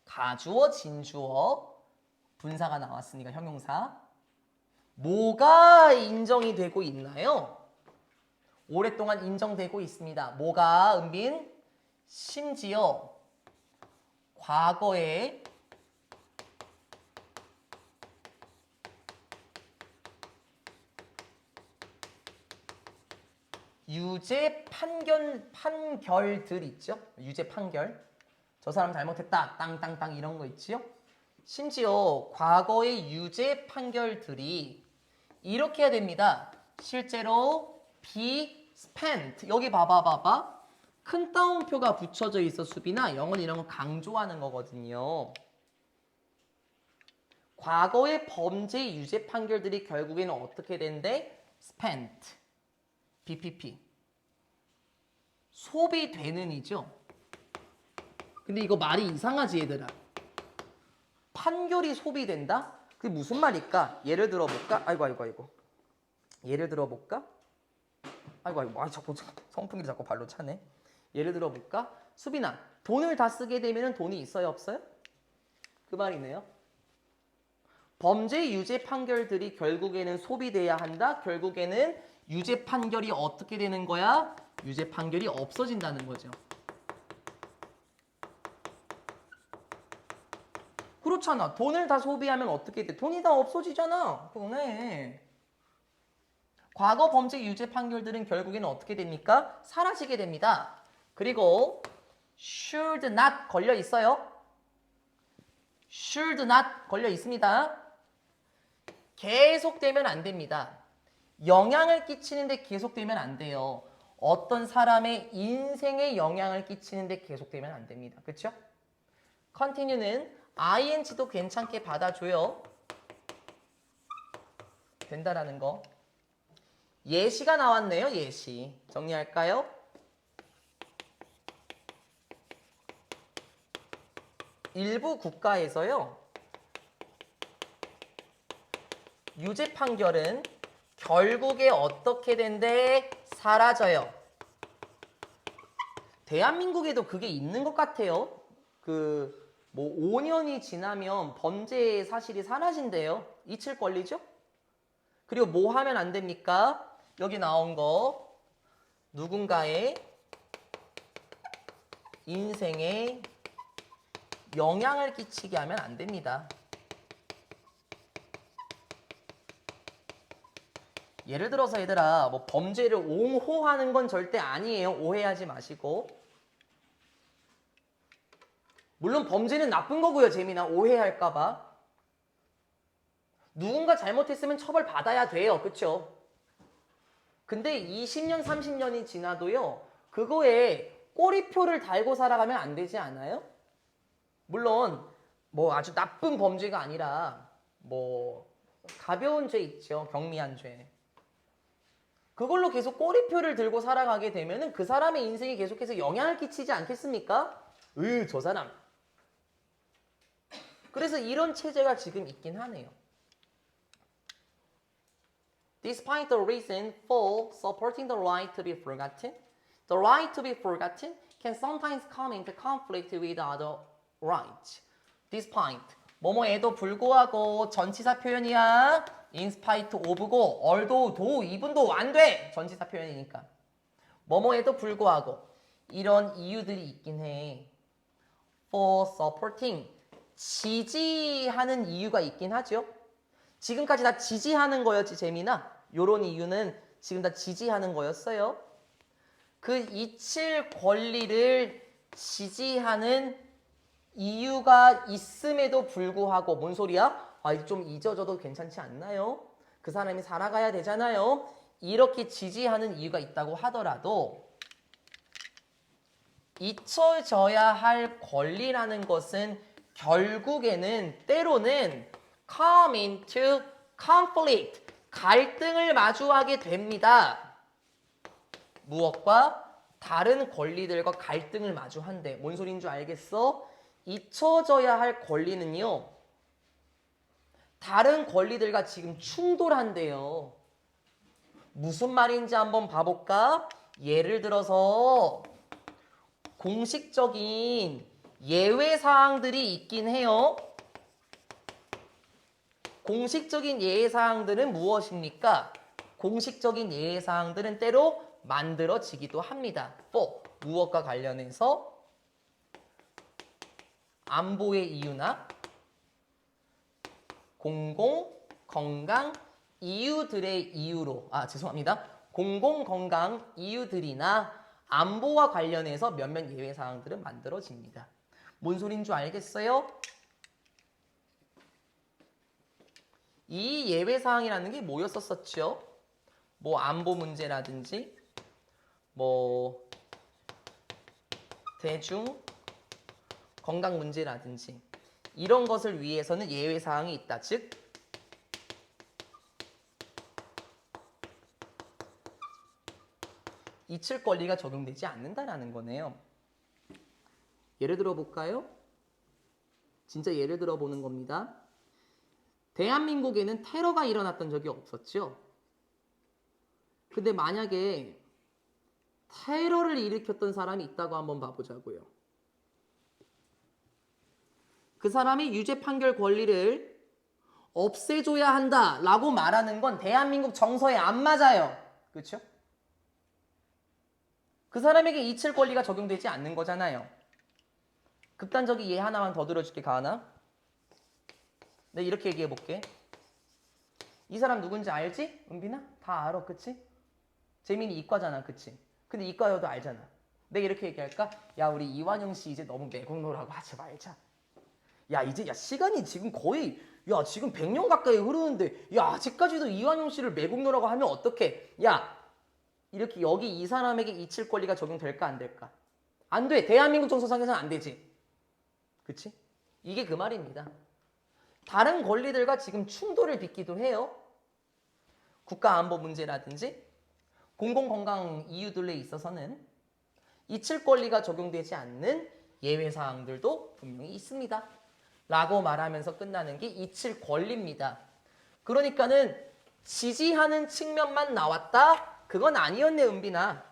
가주어 진주어. 분사가 나왔으니까 형용사. 뭐가 인정이 되고 있나요? 오랫동안 인정되고 있습니다. 뭐가, 은빈? 심지어 과거에 유죄 판결들 있죠? 유죄 판결. 저 사람 잘못했다. 땅땅땅 이런 거 있지요? 심지어 과거의 유죄 판결들이 이렇게 해야 됩니다. 실제로 be spent. 여기 봐봐. 큰 따옴표가 붙여져 있어, 수빈아. 영어는 이런 거 강조하는 거거든요. 과거의 범죄 유죄 판결들이 결국에는 어떻게 된대? spent. BPP. 소비되는 이죠. 근데 이거 말이 이상하지, 얘들아. 판결이 소비된다? 그게 무슨 말일까? 예를 들어볼까? 아이고. 예를 들어볼까? 아이고. 자꾸 성품이 자꾸 발로 차네. 예를 들어볼까? 수빈아, 돈을 다 쓰게 되면 돈이 있어요, 없어요? 그 말이네요. 범죄 유죄 판결들이 결국에는 소비돼야 한다. 결국에는 유죄 판결이 어떻게 되는 거야? 유죄 판결이 없어진다는 거죠. 그렇잖아. 돈을 다 소비하면 어떻게 돼? 돈이 다 없어지잖아. 그러네. 과거 범죄 유죄 판결들은 결국에는 어떻게 됩니까? 사라지게 됩니다. 그리고 should not 걸려 있어요. should not 걸려 있습니다. 계속되면 안 됩니다. 영향을 끼치는데 계속되면 안 돼요. 어떤 사람의 인생에 영향을 끼치는데 계속되면 안 됩니다. 그렇죠? continue는 ing도 괜찮게 받아줘요. 된다라는 거. 예시가 나왔네요. 예시. 정리할까요? 일부 국가에서요. 유죄 판결은 결국에 어떻게 된대? 사라져요. 대한민국에도 그게 있는 것 같아요. 뭐 5년이 지나면 범죄 사실이 사라진대요. 잊힐 권리죠? 그리고 뭐 하면 안 됩니까? 여기 나온 거 누군가의 인생에 영향을 끼치게 하면 안 됩니다. 예를 들어서 얘들아 뭐 범죄를 옹호하는 건 절대 아니에요. 오해하지 마시고. 물론 범죄는 나쁜 거고요. 재민아 오해할까 봐. 누군가 잘못했으면 처벌받아야 돼요. 그쵸? 근데 20년 30년이 지나도요. 그거에 꼬리표를 달고 살아가면 안 되지 않아요? 물론 뭐 아주 나쁜 범죄가 아니라 뭐 가벼운 죄 있죠. 경미한 죄. 그걸로 계속 꼬리표를 들고 살아가게 되면은 그 사람의 인생이 계속해서 영향을 끼치지 않겠습니까? 저 사람. 그래서 이런 체제가 지금 있긴 하네요. Despite the reason for supporting the right to be forgotten, the right to be forgotten can sometimes come into conflict with other rights. Despite 뭐뭐에도 불구하고 전치사 표현이야. In spite of고 although, though, even도 안 돼. 전치사 표현이니까. 뭐뭐에도 불구하고 이런 이유들이 있긴 해. For supporting 지지하는 이유가 있긴 하죠. 지금까지 다 지지하는 거였지 재민아. 요런 이유는 지금 다 지지하는 거였어요. 그 잊힐 권리를 지지하는 이유가 있음에도 불구하고 뭔 소리야? 아, 좀 잊어져도 괜찮지 않나요? 그 사람이 살아가야 되잖아요. 이렇게 지지하는 이유가 있다고 하더라도 잊혀져야 할 권리라는 것은 결국에는 때로는 come into conflict, 갈등을 마주하게 됩니다. 무엇과? 다른 권리들과 갈등을 마주한대. 뭔 소리인 줄 알겠어? 잊혀져야 할 권리는요. 다른 권리들과 지금 충돌한대요. 무슨 말인지 한번 봐볼까? 예를 들어서 공식적인 예외 사항들이 있긴 해요. 공식적인 예외 사항들은 무엇입니까? 공식적인 예외 사항들은 때로 만들어지기도 합니다. 무엇과 관련해서 안보의 이유나 공공 건강 이유들의 이유로 죄송합니다. 공공 건강 이유들이나 안보와 관련해서 몇몇 예외 사항들은 만들어집니다. 뭔 소리인 줄 알겠어요? 이 예외 사항이라는 게 뭐였었죠? 뭐 안보 문제라든지 뭐 대중 건강 문제라든지 이런 것을 위해서는 예외 사항이 있다. 즉 잊힐 권리가 적용되지 않는다라는 거네요. 예를 들어 볼까요? 진짜 예를 들어 보는 겁니다. 대한민국에는 테러가 일어났던 적이 없었죠. 근데 만약에 테러를 일으켰던 사람이 있다고 한번 봐보자고요. 그 사람의 유죄 판결 권리를 없애줘야 한다라고 말하는 건 대한민국 정서에 안 맞아요. 그렇죠? 그 사람에게 잊힐 권리가 적용되지 않는 거잖아요. 극단적인 예 하나만 더 들어줄게, 가하나. 네, 이렇게 얘기해 볼게. 이 사람 누군지 알지? 은빈아? 다 알아, 그치? 재민이 이과잖아, 그치? 근데 이과여도 알잖아. 내가 이렇게 얘기할까? 야, 우리 이완영 씨 이제 너무 매국노라고 하지 말자. 야, 이제 시간이 지금 거의 지금 100년 가까이 흐르는데 아직까지도 이완영 씨를 매국노라고 하면 어떡해? 야, 이렇게 여기 이 사람에게 잊힐 권리가 적용될까 안 될까? 안 돼. 대한민국 정서상에서는 안 되지. 그치? 이게 그 말입니다. 다른 권리들과 지금 충돌을 빚기도 해요. 국가안보 문제라든지 공공건강 이유들에 있어서는 잊힐 권리가 적용되지 않는 예외사항들도 분명히 있습니다. 라고 말하면서 끝나는 게 잊힐 권리입니다. 그러니까는 지지하는 측면만 나왔다? 그건 아니었네, 은빈아.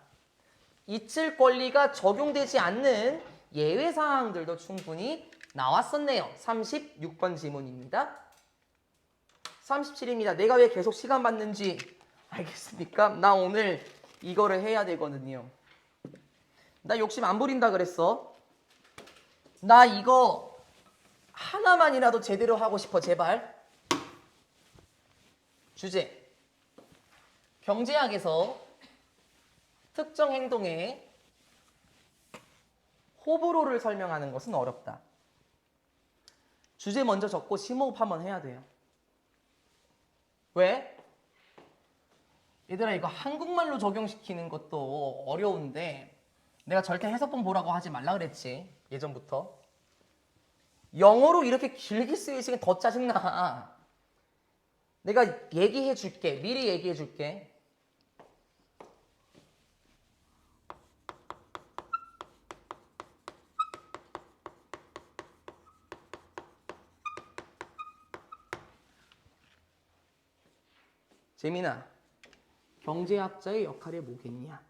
잊을 권리가 적용되지 않는 예외 사항들도 충분히 나왔었네요. 36번 지문입니다. 37입니다. 내가 왜 계속 시간 받는지 알겠습니까? 나 오늘 이거를 해야 되거든요. 나 욕심 안 부린다 그랬어. 나 이거 하나만이라도 제대로 하고 싶어, 제발. 주제. 경제학에서 특정 행동의 호불호를 설명하는 것은 어렵다. 주제 먼저 적고 심호흡 한번 해야 돼요. 왜? 얘들아, 이거 한국말로 적용시키는 것도 어려운데 내가 절대 해석본 보라고 하지 말라 그랬지, 예전부터. 영어로 이렇게 길게 쓰이시면 더 짜증나. 내가 얘기해 줄게. 미리 얘기해 줄게. 재민아, 경제학자의 역할이 뭐겠냐?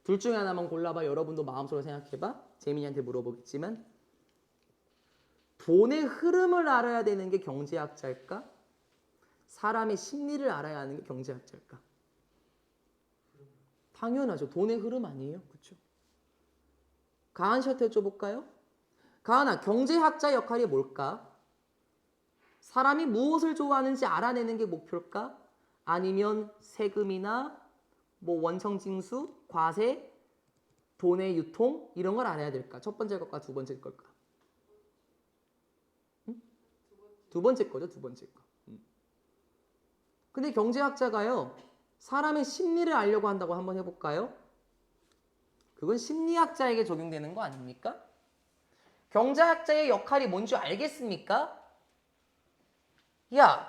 둘 중에 하나만 골라봐. 여러분도 마음속으로 생각해봐. 재민이한테 물어보겠지만, 돈의 흐름을 알아야 되는 게 경제학자일까? 사람의 심리를 알아야 하는 게 경제학자일까? 당연하죠. 돈의 흐름 아니에요? 그렇죠? 가은 씨한테 여쭤볼까요? 가은아, 경제학자 역할이 뭘까? 사람이 무엇을 좋아하는지 알아내는 게 목표일까? 아니면 세금이나 뭐 원청징수, 과세, 돈의 유통 이런 걸 알아야 될까? 첫 번째 것과 두 번째 걸까? 응? 두 번째 거죠, 두 번째 거. 근데 경제학자가요, 사람의 심리를 알려고 한다고 한번 해볼까요? 그건 심리학자에게 적용되는 거 아닙니까? 경제학자의 역할이 뭔지 알겠습니까? 야,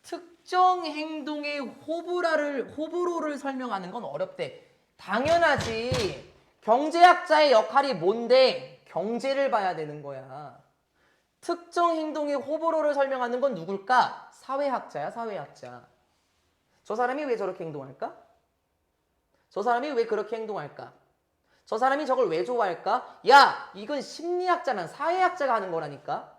특정 행동의 호불호를 설명하는 건 어렵대. 당연하지. 경제학자의 역할이 뭔데? 경제를 봐야 되는 거야. 특정 행동의 호불호를 설명하는 건 누굴까? 사회학자야, 사회학자. 저 사람이 왜 저렇게 행동할까? 저 사람이 왜 그렇게 행동할까? 저 사람이 저걸 왜 좋아할까? 야, 이건 심리학자나 사회학자가 하는 거라니까.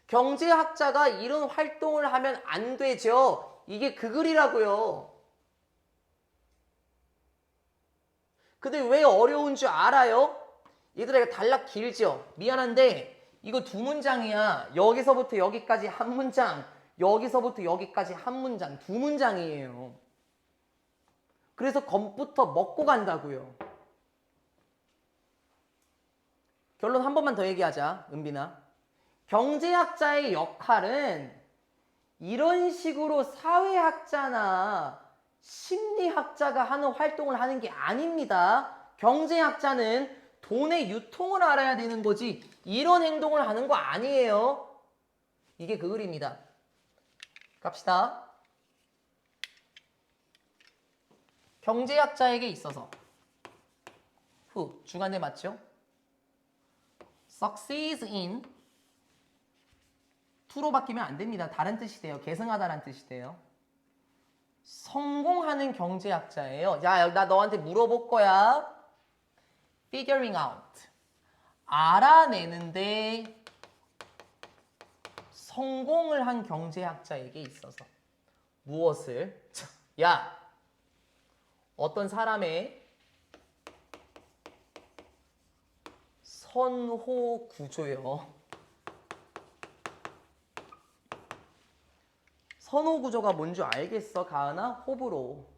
경제학자가 이런 활동을 하면 안 되죠. 이게 그 글이라고요. 근데 왜 어려운 줄 알아요? 얘들아, 이거 단락 길죠? 미안한데 이거 두 문장이야. 여기서부터 여기까지 한 문장, 여기서부터 여기까지 한 문장, 두 문장이에요. 그래서 겁부터 먹고 간다고요. 결론 한 번만 더 얘기하자, 은빈아. 경제학자의 역할은 이런 식으로 사회학자나 심리학자가 하는 활동을 하는 게 아닙니다. 경제학자는 돈의 유통을 알아야 되는 거지 이런 행동을 하는 거 아니에요. 이게 그 글입니다. 갑시다. 경제학자에게 있어서 중간에 맞죠? succeeds in to로 바뀌면 안 됩니다. 다른 뜻이 돼요. 계승하다라는 뜻이 돼요. 성공하는 경제학자예요. 야, 나 너한테 물어볼 거야. figuring out. 알아내는데 성공을 한 경제학자에게 있어서 무엇을? 야, 어떤 사람의 선호 구조요. 선호 구조가 뭔지 알겠어, 가은아? 호불호.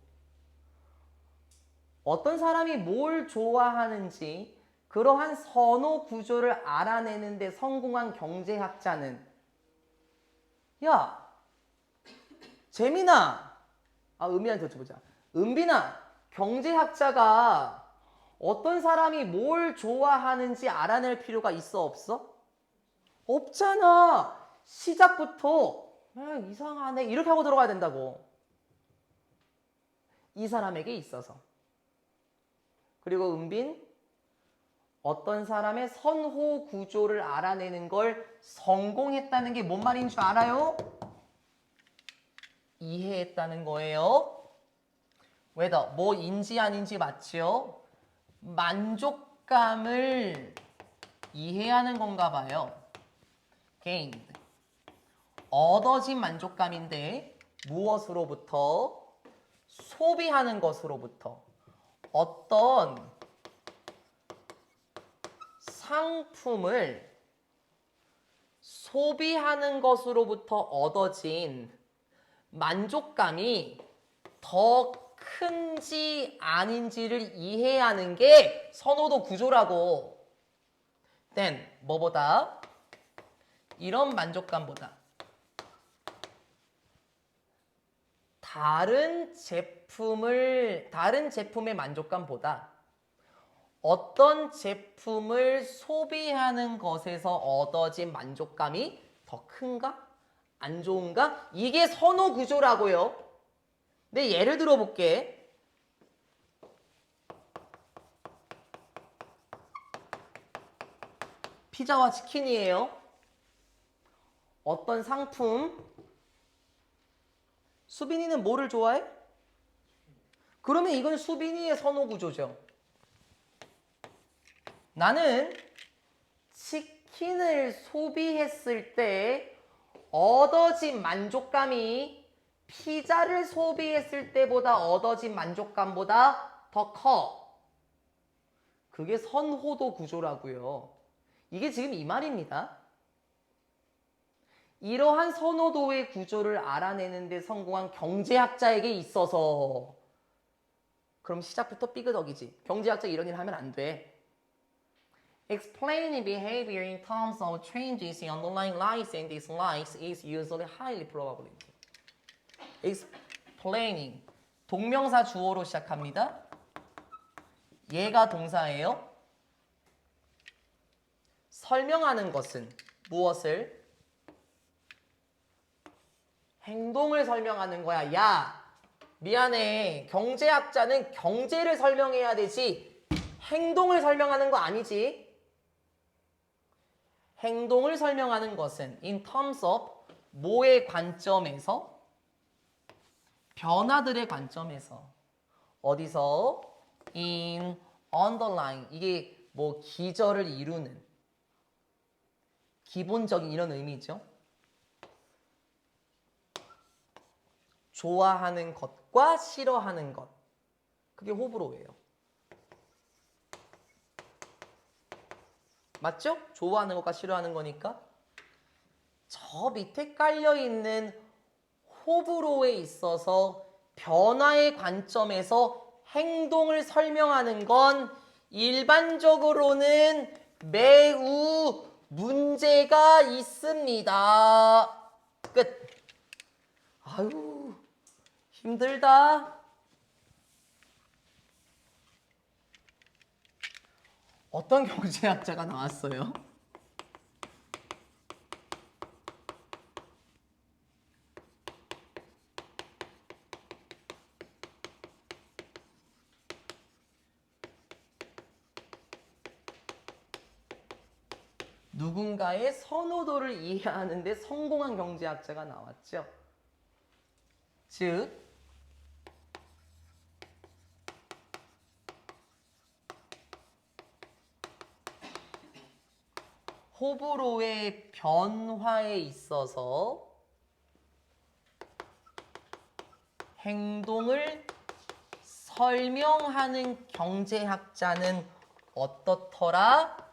어떤 사람이 뭘 좋아하는지 그러한 선호 구조를 알아내는데 성공한 경제학자는 야, 재민아. 은빈한테 여쭤보자. 은빈아, 경제학자가 어떤 사람이 뭘 좋아하는지 알아낼 필요가 있어, 없어? 없잖아. 시작부터 이상하네 이렇게 하고 들어가야 된다고. 이 사람에게 있어서. 그리고 은빈, 어떤 사람의 선호 구조를 알아내는 걸 성공했다는 게 뭔 말인 줄 알아요? 이해했다는 거예요. whether 뭐인지 아닌지 맞죠? 만족감을 이해하는 건가 봐요. gained. 얻어진 만족감인데 무엇으로부터? 소비하는 것으로부터. 어떤 상품을 소비하는 것으로부터 얻어진 만족감이 더 큰지 아닌지를 이해하는 게 선호도 구조라고. then 뭐보다? 이런 만족감보다 다른 제품의 만족감보다 어떤 제품을 소비하는 것에서 얻어진 만족감이 더 큰가? 안 좋은가? 이게 선호 구조라고요. 네, 예를 들어 볼게. 피자와 치킨이에요. 어떤 상품. 수빈이는 뭐를 좋아해? 그러면 이건 수빈이의 선호 구조죠. 나는 치킨을 소비했을 때 얻어진 만족감이 피자를 소비했을 때보다 얻어진 만족감보다 더 커. 그게 선호도 구조라고요. 이게 지금 이 말입니다. 이러한 선호도의 구조를 알아내는 데 성공한 경제학자에게 있어서 그럼 시작부터 삐그덕이지. 경제학자 이런 일 하면 안 돼. Explaining behavior in terms of changes in underlying likes and dislikes is usually highly probable. Explaining. 동명사 주어로 시작합니다. 얘가 동사예요. 설명하는 것은 무엇을? 행동을 설명하는 거야. 야, 미안해. 경제학자는 경제를 설명해야 되지 행동을 설명하는 거 아니지. 행동을 설명하는 것은 in terms of 뭐의 관점에서? 변화들의 관점에서. 어디서? in underlying. 이게 뭐 기저를 이루는 기본적인 이런 의미죠. 좋아하는 것과 싫어하는 것. 그게 호불호예요. 맞죠? 좋아하는 것과 싫어하는 거니까. 저 밑에 깔려있는 호불호에 있어서 변화의 관점에서 행동을 설명하는 건 일반적으로는 매우 문제가 있습니다. 끝. 아유, 힘들다. 어떤 경제학자가 나왔어요? 누군가의 선호도를 이해하는 데 성공한 경제학자가 나왔죠. 즉 호불호의 변화에 있어서 행동을 설명하는 경제학자는 어떻더라?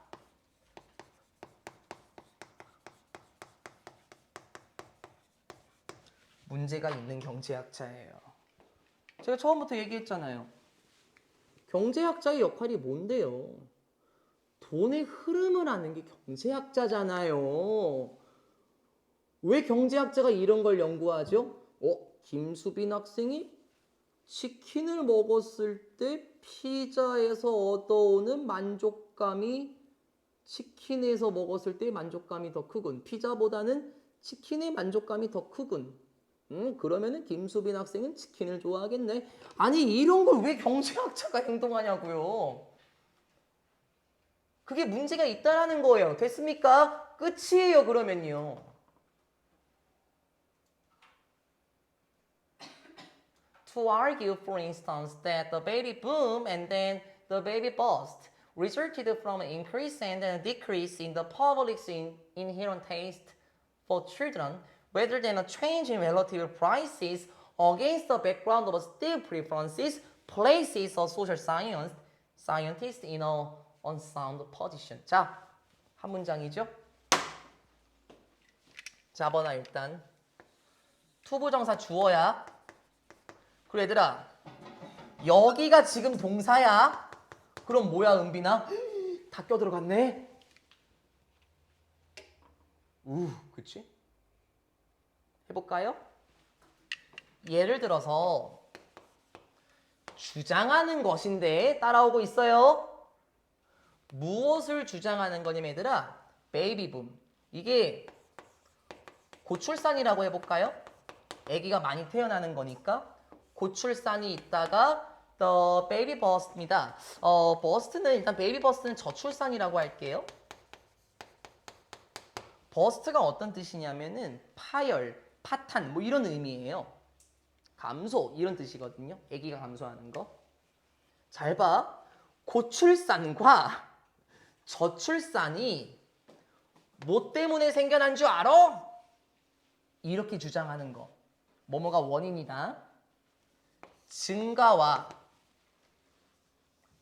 문제가 있는 경제학자예요. 제가 처음부터 얘기했잖아요. 경제학자의 역할이 뭔데요? 돈의 흐름을 아는 게 경제학자잖아요. 왜 경제학자가 이런 걸 연구하죠? 김수빈 학생이 치킨을 먹었을 때 피자에서 얻어오는 만족감이 치킨에서 먹었을 때 만족감이 더 크군. 피자보다는 치킨의 만족감이 더 크군. 그러면은 김수빈 학생은 치킨을 좋아하겠네. 아니 이런 걸 왜 경제학자가 행동하냐고요. 그게 문제가 있다라는 거예요. 됐습니까? 끝이에요, 그러면요. To argue, for instance, that the baby boom and then the baby bust resulted from an increase and a decrease in the public's inherent taste for children, rather than a change in relative prices against the background of still preferences, places a social scientist in a unsound position. 자, 한 문장이죠? 자, 번아 일단 투부정사 주어야. 그래 얘들아, 여기가 지금 동사야. 그럼 뭐야 은빈아? 다 껴들어갔네. 그치? 해볼까요? 예를 들어서 주장하는 것인데 따라오고 있어요. 무엇을 주장하는 거냐면 얘들아, 베이비붐. 이게 고출산이라고 해볼까요? 아기가 많이 태어나는 거니까 고출산이 있다가 the baby burst입니다. burst는 일단 베이비 버스트는 저출산이라고 할게요. 버스트가 어떤 뜻이냐면은 파열, 파탄 뭐 이런 의미예요. 감소 이런 뜻이거든요. 아기가 감소하는 거. 잘 봐. 고출산과 저출산이 뭐 때문에 생겨난 줄 알아? 이렇게 주장하는 거. 뭐뭐가 원인이다. 증가와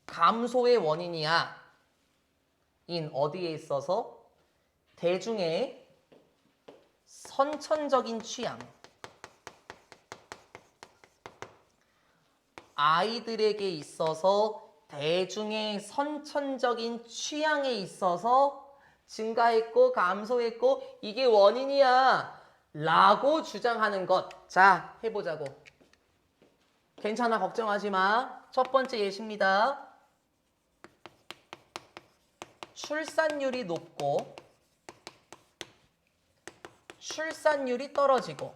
감소의 원인이야. 인 어디에 있어서? 대중의 선천적인 취향. 아이들에게 있어서 대중의 선천적인 취향에 있어서 증가했고 감소했고 이게 원인이야 라고 주장하는 것. 자, 해보자고. 괜찮아, 걱정하지 마. 첫 번째 예시입니다. 출산율이 높고 출산율이 떨어지고.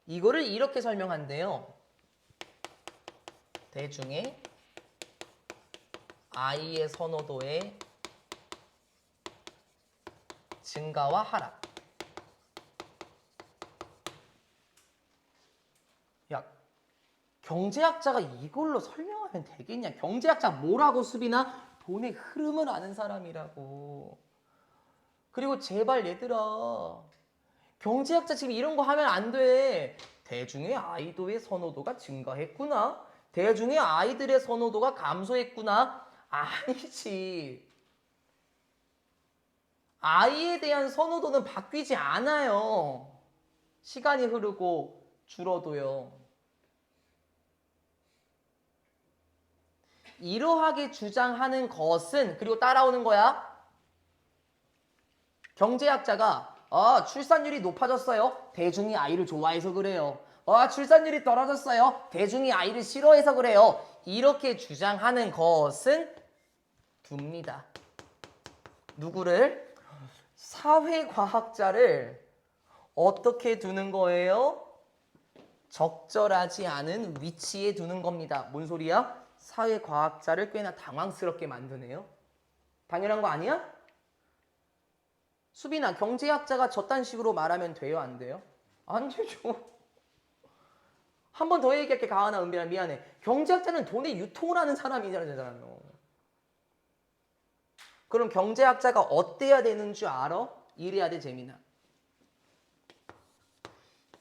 이거를 이렇게 설명한대요. 대중의 아이의 선호도의 증가와 하락. 야, 경제학자가 이걸로 설명하면 되겠냐? 경제학자 뭐라고 수빈아? 돈의 흐름을 아는 사람이라고. 그리고 제발 얘들아, 경제학자 지금 이런 거 하면 안 돼. 대중의 아이돌의 선호도가 증가했구나. 대중의 아이들의 선호도가 감소했구나. 아니지. 아이에 대한 선호도는 바뀌지 않아요. 시간이 흐르고 줄어도요. 이러하게 주장하는 것은, 그리고 따라오는 거야. 경제학자가 출산율이 높아졌어요. 대중이 아이를 좋아해서 그래요. 출산율이 떨어졌어요. 대중이 아이를 싫어해서 그래요. 이렇게 주장하는 것은 둡니다. 누구를? 사회과학자를 어떻게 두는 거예요? 적절하지 않은 위치에 두는 겁니다. 뭔 소리야? 사회과학자를 꽤나 당황스럽게 만드네요. 당연한 거 아니야? 수빈아, 경제학자가 저딴 식으로 말하면 돼요? 안 돼요? 안 되죠. 한 번 더 얘기할게. 가은아, 은빈아, 미안해. 경제학자는 돈의 유통을 하는 사람이잖아요. 그럼 경제학자가 어때야 되는 줄 알아? 이래야 돼, 재민아.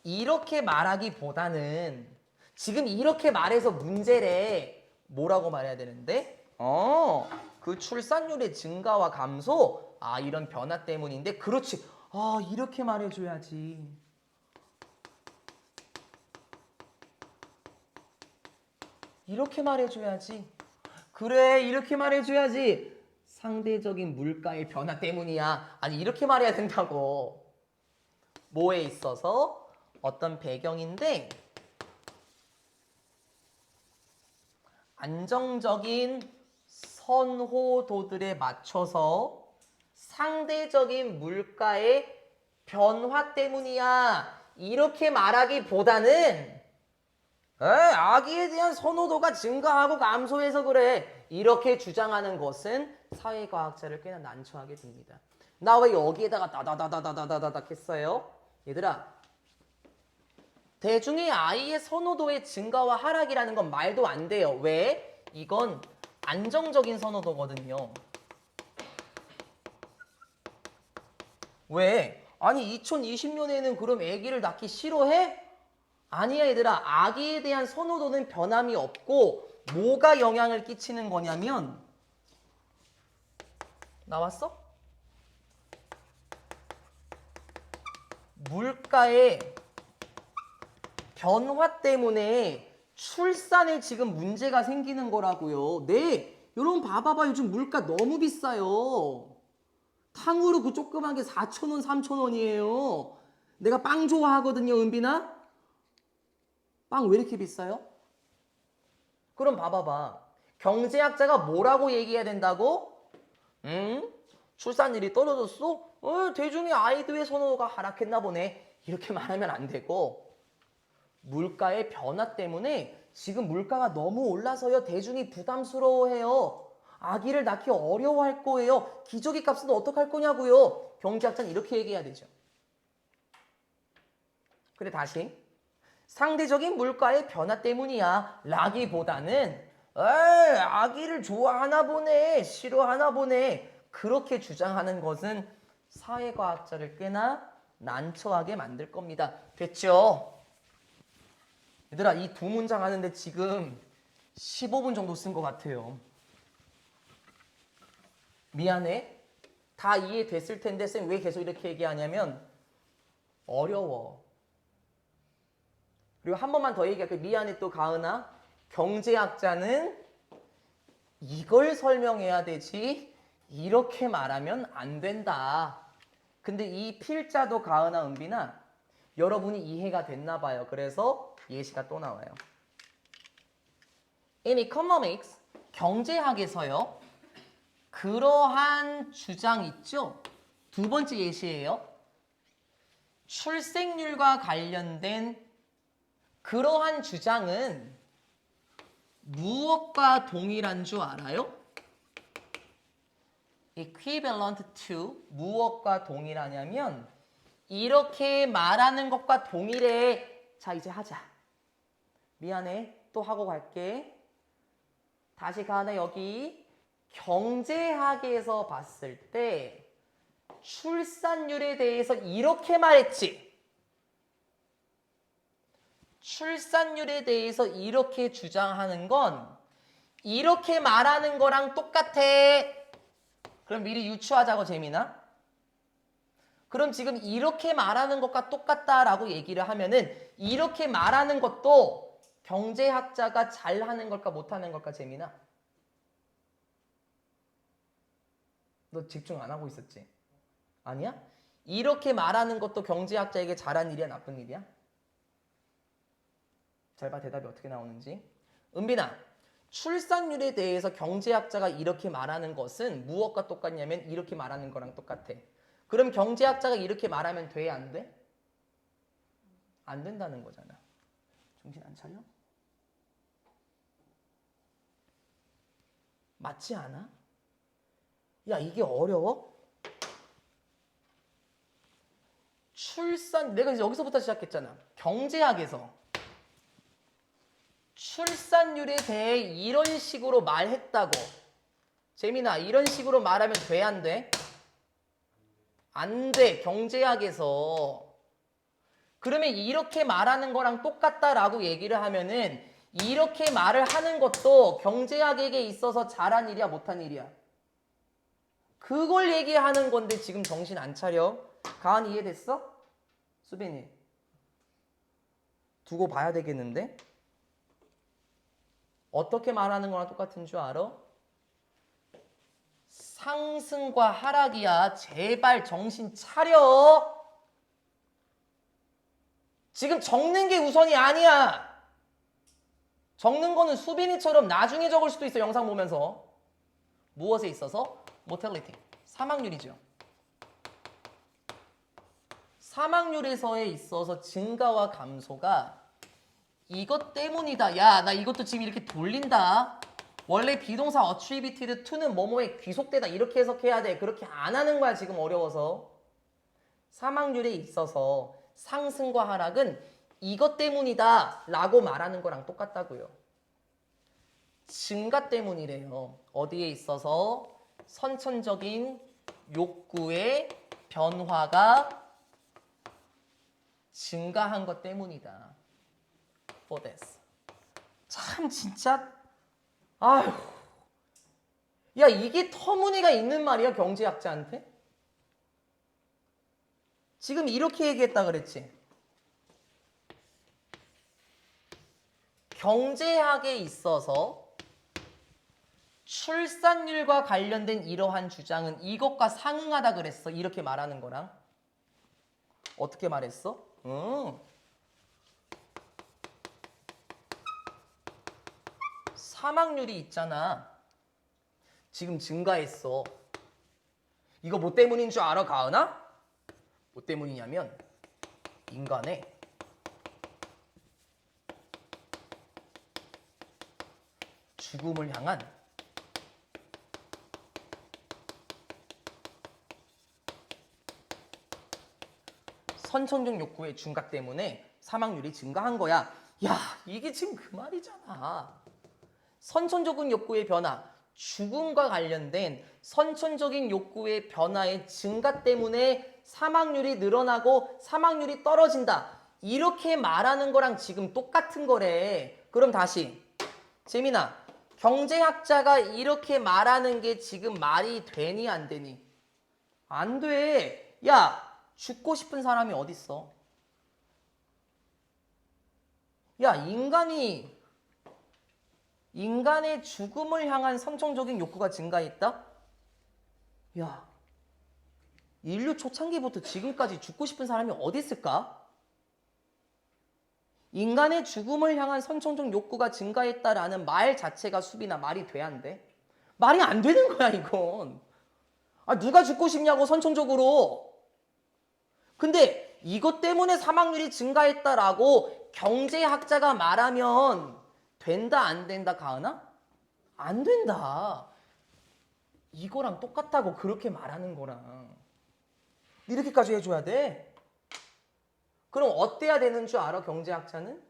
이렇게 말하기보다는 지금 이렇게 말해서 문제래. 뭐라고 말해야 되는데? 그 출산율의 증가와 감소? 이런 변화 때문인데? 그렇지. 이렇게 말해줘야지. 이렇게 말해줘야지. 그래, 이렇게 말해줘야지. 상대적인 물가의 변화 때문이야. 아니, 이렇게 말해야 된다고. 뭐에 있어서? 어떤 배경인데 안정적인 선호도들에 맞춰서 상대적인 물가의 변화 때문이야. 이렇게 말하기보다는 아기에 대한 선호도가 증가하고 감소해서 그래. 이렇게 주장하는 것은 사회과학자를 꽤나 난처하게 됩니다. 나 왜 여기에다가 다다다다다다다닥 했어요? 얘들아, 대중의 아이의 선호도의 증가와 하락이라는 건 말도 안 돼요. 왜? 이건 안정적인 선호도거든요. 왜? 아니 2020년에는 그럼 아기를 낳기 싫어해? 아니야 얘들아. 아기에 대한 선호도는 변함이 없고 뭐가 영향을 끼치는 거냐면 나왔어? 물가의 변화 때문에 출산에 지금 문제가 생기는 거라고요. 네, 여러분 봐봐봐. 요즘 물가 너무 비싸요. 탕후루 그 조그만 게 4,000원, 3,000원이에요. 내가 빵 좋아하거든요, 은빈아. 빵 왜 이렇게 비싸요? 그럼 봐봐봐. 경제학자가 뭐라고 얘기해야 된다고? 출산율이 떨어졌어? 대중의 아이들의 선호도가 하락했나 보네. 이렇게 말하면 안 되고 물가의 변화 때문에 지금 물가가 너무 올라서요. 대중이 부담스러워해요. 아기를 낳기 어려워할 거예요. 기저귀 값은 어떡할 거냐고요. 경제학자는 이렇게 얘기해야 되죠. 그래 다시. 상대적인 물가의 변화 때문이야 라기보다는 아기를 좋아하나 보네, 싫어하나 보네 그렇게 주장하는 것은 사회과학자를 꽤나 난처하게 만들 겁니다. 됐죠? 얘들아 이 두 문장 하는데 지금 15분 정도 쓴 것 같아요. 미안해. 다 이해됐을 텐데 쌤 왜 계속 이렇게 얘기하냐면 어려워. 그리고 한 번만 더 얘기할게. 미안해 또 가은아. 경제학자는 이걸 설명해야 되지 이렇게 말하면 안 된다. 근데 이 필자도 가은아 은빈아 여러분이 이해가 됐나 봐요. 그래서 예시가 또 나와요. In economics, 경제학에서요. 그러한 주장 있죠? 두 번째 예시예요. 출생률과 관련된 그러한 주장은 무엇과 동일한 줄 알아요? equivalent to 무엇과 동일하냐면 이렇게 말하는 것과 동일해. 자 이제 하자. 미안해. 또 하고 갈게. 다시 가네 여기. 경제학에서 봤을 때 출산율에 대해서 이렇게 말했지. 출산율에 대해서 이렇게 주장하는 건 이렇게 말하는 거랑 똑같아. 그럼 미리 유추하자고 재민아. 그럼 지금 이렇게 말하는 것과 똑같다라고 얘기를 하면은 이렇게 말하는 것도 경제학자가 잘하는 걸까 못하는 걸까 재민아? 너 집중 안 하고 있었지? 아니야? 이렇게 말하는 것도 경제학자에게 잘한 일이야 나쁜 일이야? 잘 봐 대답이 어떻게 나오는지. 은빈아, 출산율에 대해서 경제학자가 이렇게 말하는 것은 무엇과 똑같냐면 이렇게 말하는 거랑 똑같아. 그럼 경제학자가 이렇게 말하면 돼? 안 돼? 안 된다는 거잖아. 정신 안 차려? 맞지 않아? 야 이게 어려워? 내가 이제 여기서부터 시작했잖아. 경제학에서 출산율에 대해 이런 식으로 말했다고. 재민아 이런 식으로 말하면 돼? 안 돼? 안 돼. 경제학에서. 그러면 이렇게 말하는 거랑 똑같다라고 얘기를 하면은 이렇게 말을 하는 것도 경제학에게 있어서 잘한 일이야 못한 일이야? 그걸 얘기하는 건데 지금 정신 안 차려? 가은 이해됐어? 수빈이 두고 봐야 되겠는데? 어떻게 말하는 거랑 똑같은 줄 알아? 상승과 하락이야. 제발 정신 차려. 지금 적는 게 우선이 아니야. 적는 거는 수빈이처럼 나중에 적을 수도 있어. 영상 보면서. 무엇에 있어서? mortality. 사망률이죠. 사망률에서에 있어서 증가와 감소가 이것 때문이다. 야, 나 이것도 지금 이렇게 돌린다. 원래 비동사 attributed to는 뭐뭐에 귀속되다 이렇게 해석해야 돼. 그렇게 안 하는 거야 지금 어려워서. 사망률에 있어서 상승과 하락은 이것 때문이다 라고 말하는 거랑 똑같다고요. 증가 때문이래요. 어디에 있어서 선천적인 욕구의 변화가 증가한 것 때문이다. For this. 참 진짜 아휴. 야, 이게 터무니가 있는 말이야, 경제학자한테? 지금 이렇게 얘기했다 그랬지? 경제학에 있어서 출산율과 관련된 이러한 주장은 이것과 상응하다 그랬어. 이렇게 말하는 거랑. 어떻게 말했어? 사망률이 있잖아. 지금 증가했어. 이거 뭐 때문인 줄 알아, 가은아? 뭐 때문이냐면 인간의 죽음을 향한 선천적 욕구의 증가 때문에 사망률이 증가한 거야. 야, 이게 지금 그 말이잖아. 선천적인 욕구의 변화, 죽음과 관련된 선천적인 욕구의 변화의 증가 때문에 사망률이 늘어나고 사망률이 떨어진다. 이렇게 말하는 거랑 지금 똑같은 거래. 그럼 다시. 재민아, 경제학자가 이렇게 말하는 게 지금 말이 되니 안 되니? 안 돼. 야, 죽고 싶은 사람이 어딨어? 야, 인간의 죽음을 향한 선천적인 욕구가 증가했다? 야, 인류 초창기부터 지금까지 죽고 싶은 사람이 어디 있을까? 인간의 죽음을 향한 선천적 욕구가 증가했다라는 말 자체가 수빈아 말이 돼야 안 돼? 말이 안 되는 거야 이건. 아, 누가 죽고 싶냐고 선천적으로. 근데 이것 때문에 사망률이 증가했다라고 경제학자가 말하면 된다 안 된다 가은아? 안 된다. 이거랑 똑같다고 그렇게 말하는 거랑. 이렇게까지 해줘야 돼? 그럼 어때야 되는 줄 알아 경제학자는?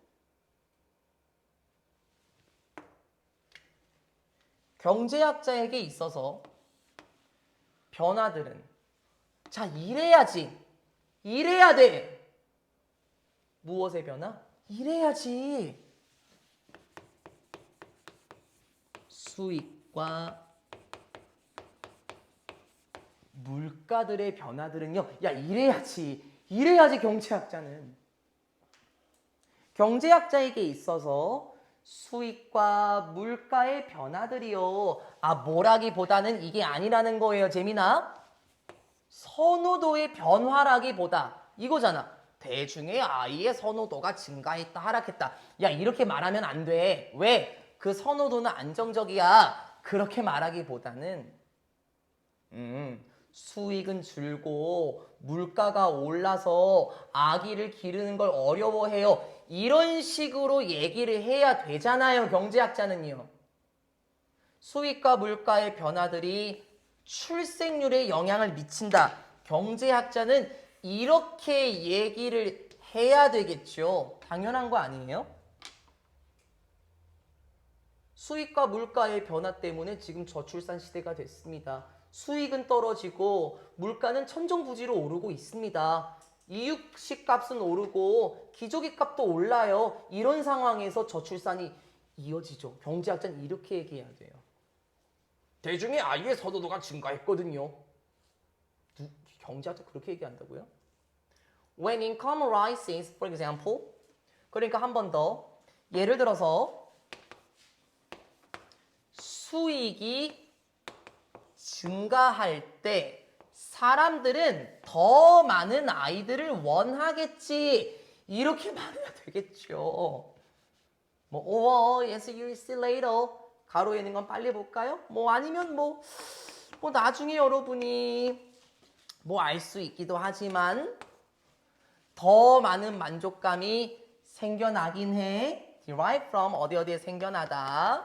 경제학자에게 있어서 변화들은 자 이래야지 이래야 돼. 무엇의 변화? 이래야지. 수익과 물가들의 변화들은요. 야 이래야지. 이래야지 경제학자는. 경제학자에게 있어서 수익과 물가의 변화들이요. 아 뭐라기보다는 이게 아니라는 거예요. 재민아. 선호도의 변화라기보다 이거잖아. 대중의 아이의 선호도가 증가했다 하락했다. 야 이렇게 말하면 안 돼. 왜? 그 선호도는 안정적이야. 그렇게 말하기보다는 수익은 줄고 물가가 올라서 아기를 기르는 걸 어려워해요. 이런 식으로 얘기를 해야 되잖아요. 경제학자는요. 수익과 물가의 변화들이 출생률에 영향을 미친다. 경제학자는 이렇게 얘기를 해야 되겠죠. 당연한 거 아니에요? 수익과 물가의 변화 때문에 지금 저출산 시대가 됐습니다. 수익은 떨어지고 물가는 천정부지로 오르고 있습니다. 이육식 값은 오르고 기저귀 값도 올라요. 이런 상황에서 저출산이 이어지죠. 경제학자는 이렇게 얘기해야 돼요. 대중의 아이의 선호도가 증가했거든요. 경제학자 그렇게 얘기한다고요? When income rises, for example. 그러니까 한 번 더. 예를 들어서 수익이 증가할 때 사람들은 더 많은 아이들을 원하겠지. 이렇게 말해야 되겠죠. 뭐, yes, you see later. 가로에 있는 건 빨리 볼까요? 뭐 아니면 뭐 나중에 여러분이 뭐 알 수 있기도 하지만 더 많은 만족감이 생겨나긴 해. derive from 어디 어디에 생겨나다.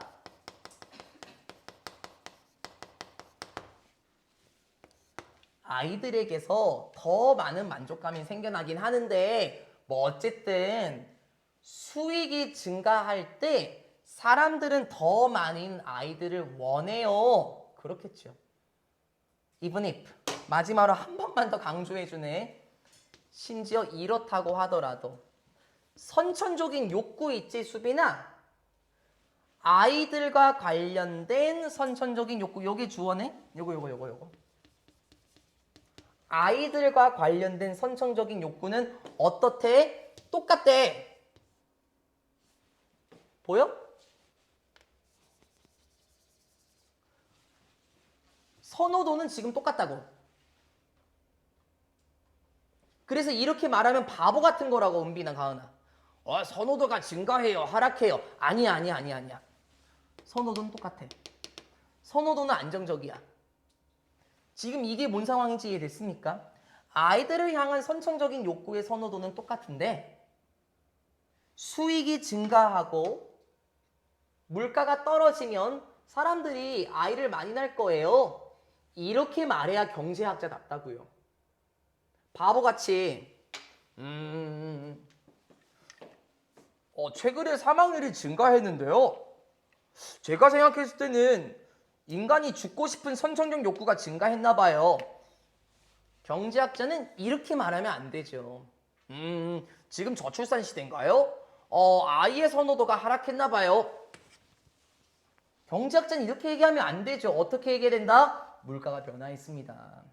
아이들에게서 더 많은 만족감이 생겨나긴 하는데 뭐 어쨌든 수익이 증가할 때 사람들은 더 많은 아이들을 원해요. 그렇겠죠. even if 마지막으로 한 번만 더 강조해주네. 심지어 이렇다고 하더라도 선천적인 욕구 있지 수빈아? 아이들과 관련된 선천적인 욕구 여기 주어네? 요거 아이들과 관련된 선천적인 욕구는 어떻대? 똑같대. 보여? 선호도는 지금 똑같다고. 그래서 이렇게 말하면 바보 같은 거라고 은비나 가은아. 선호도가 증가해요. 하락해요. 아니야. 선호도는 똑같아. 선호도는 안정적이야. 지금 이게 뭔 상황인지 이해됐습니까? 아이들을 향한 선천적인 욕구의 선호도는 똑같은데 수익이 증가하고 물가가 떨어지면 사람들이 아이를 많이 낳을 거예요. 이렇게 말해야 경제학자답다고요. 바보같이 최근에 사망률이 증가했는데요. 제가 생각했을 때는 인간이 죽고 싶은 선천적 욕구가 증가했나 봐요. 경제학자는 이렇게 말하면 안 되죠. 지금 저출산 시대인가요? 아이의 선호도가 하락했나 봐요. 경제학자는 이렇게 얘기하면 안 되죠. 어떻게 얘기해야 된다? 물가가 변화했습니다.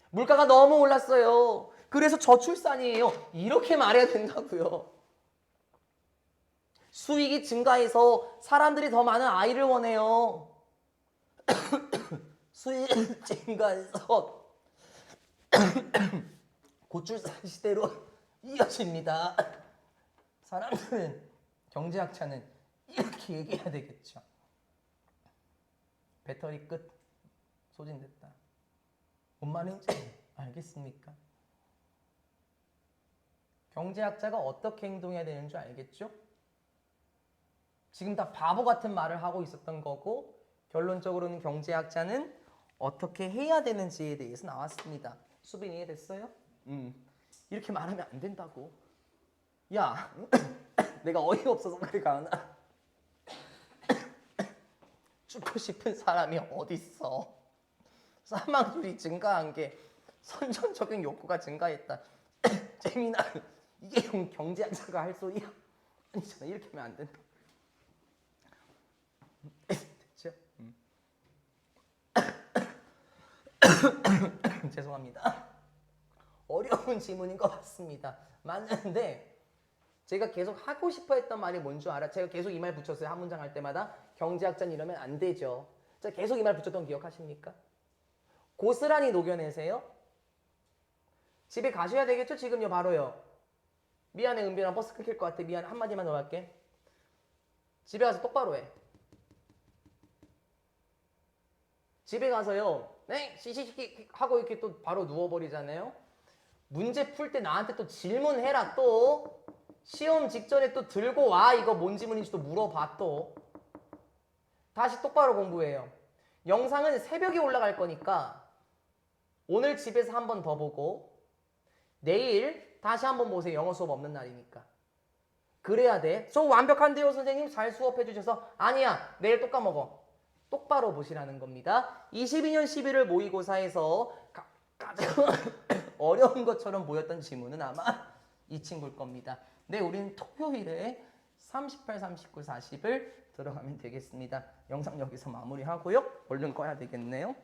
물가가 너무 올랐어요. 그래서 저출산이에요. 이렇게 말해야 된다고요. 수익이 증가해서 사람들이 더 많은 아이를 원해요. 수익이 증가해서 고출산 시대로 이어집니다. 사람들은 경제학자는 이렇게 얘기해야 되겠죠. 배터리 끝. 소진됐다. 뭔 말인지 알겠습니까? 경제학자가 어떻게 행동해야 되는 줄 알겠죠? 지금 다 바보 같은 말을 하고 있었던 거고 결론적으로는 경제학자는 어떻게 해야 되는지에 대해서 나왔습니다. 수빈 이해됐어요? 이렇게 말하면 안 된다고. 야, 내가 어이가 없어서 그래 가은아. 죽고 싶은 사람이 어딨어. 사망률이 증가한 게 선천적인 욕구가 증가했다. 재민아, 이게 경제학자가 할 소리야? 아니잖아. 이렇게 하면 안 된다. 됐죠? 죄송합니다. 어려운 질문인 것 같습니다. 맞는데 제가 계속 하고 싶어 했던 말이 뭔 줄 알아? 제가 계속 이 말 붙였어요. 한 문장 할 때마다. 경제학자는 이러면 안 되죠. 제가 계속 이 말 붙였던 거 기억하십니까? 고스란히 녹여내세요. 집에 가셔야 되겠죠? 지금요 바로요. 미안해 은빈아 버스 끊길 것 같아. 미안 한마디만 더 할게. 집에 가서 똑바로 해. 집에 가서요. 네? 시시시 하고 이렇게 또 바로 누워버리잖아요. 문제 풀 때 나한테 또 질문해라 또. 시험 직전에 또 들고 와. 이거 뭔 질문인지 또 물어봐 또. 다시 똑바로 공부해요. 영상은 새벽에 올라갈 거니까 오늘 집에서 한 번 더 보고 내일 다시 한 번 보세요. 영어 수업 없는 날이니까. 그래야 돼. 저 완벽한데요 선생님? 잘 수업해 주셔서. 아니야. 내일 또 까먹어. 똑바로 보시라는 겁니다. 22년 11월 모의고사에서 가장 어려운 것처럼 보였던 질문은 아마 이 친구일 겁니다. 네, 우리는 토요일에 38, 39, 40을 들어가면 되겠습니다. 영상 여기서 마무리하고요. 얼른 꺼야 되겠네요.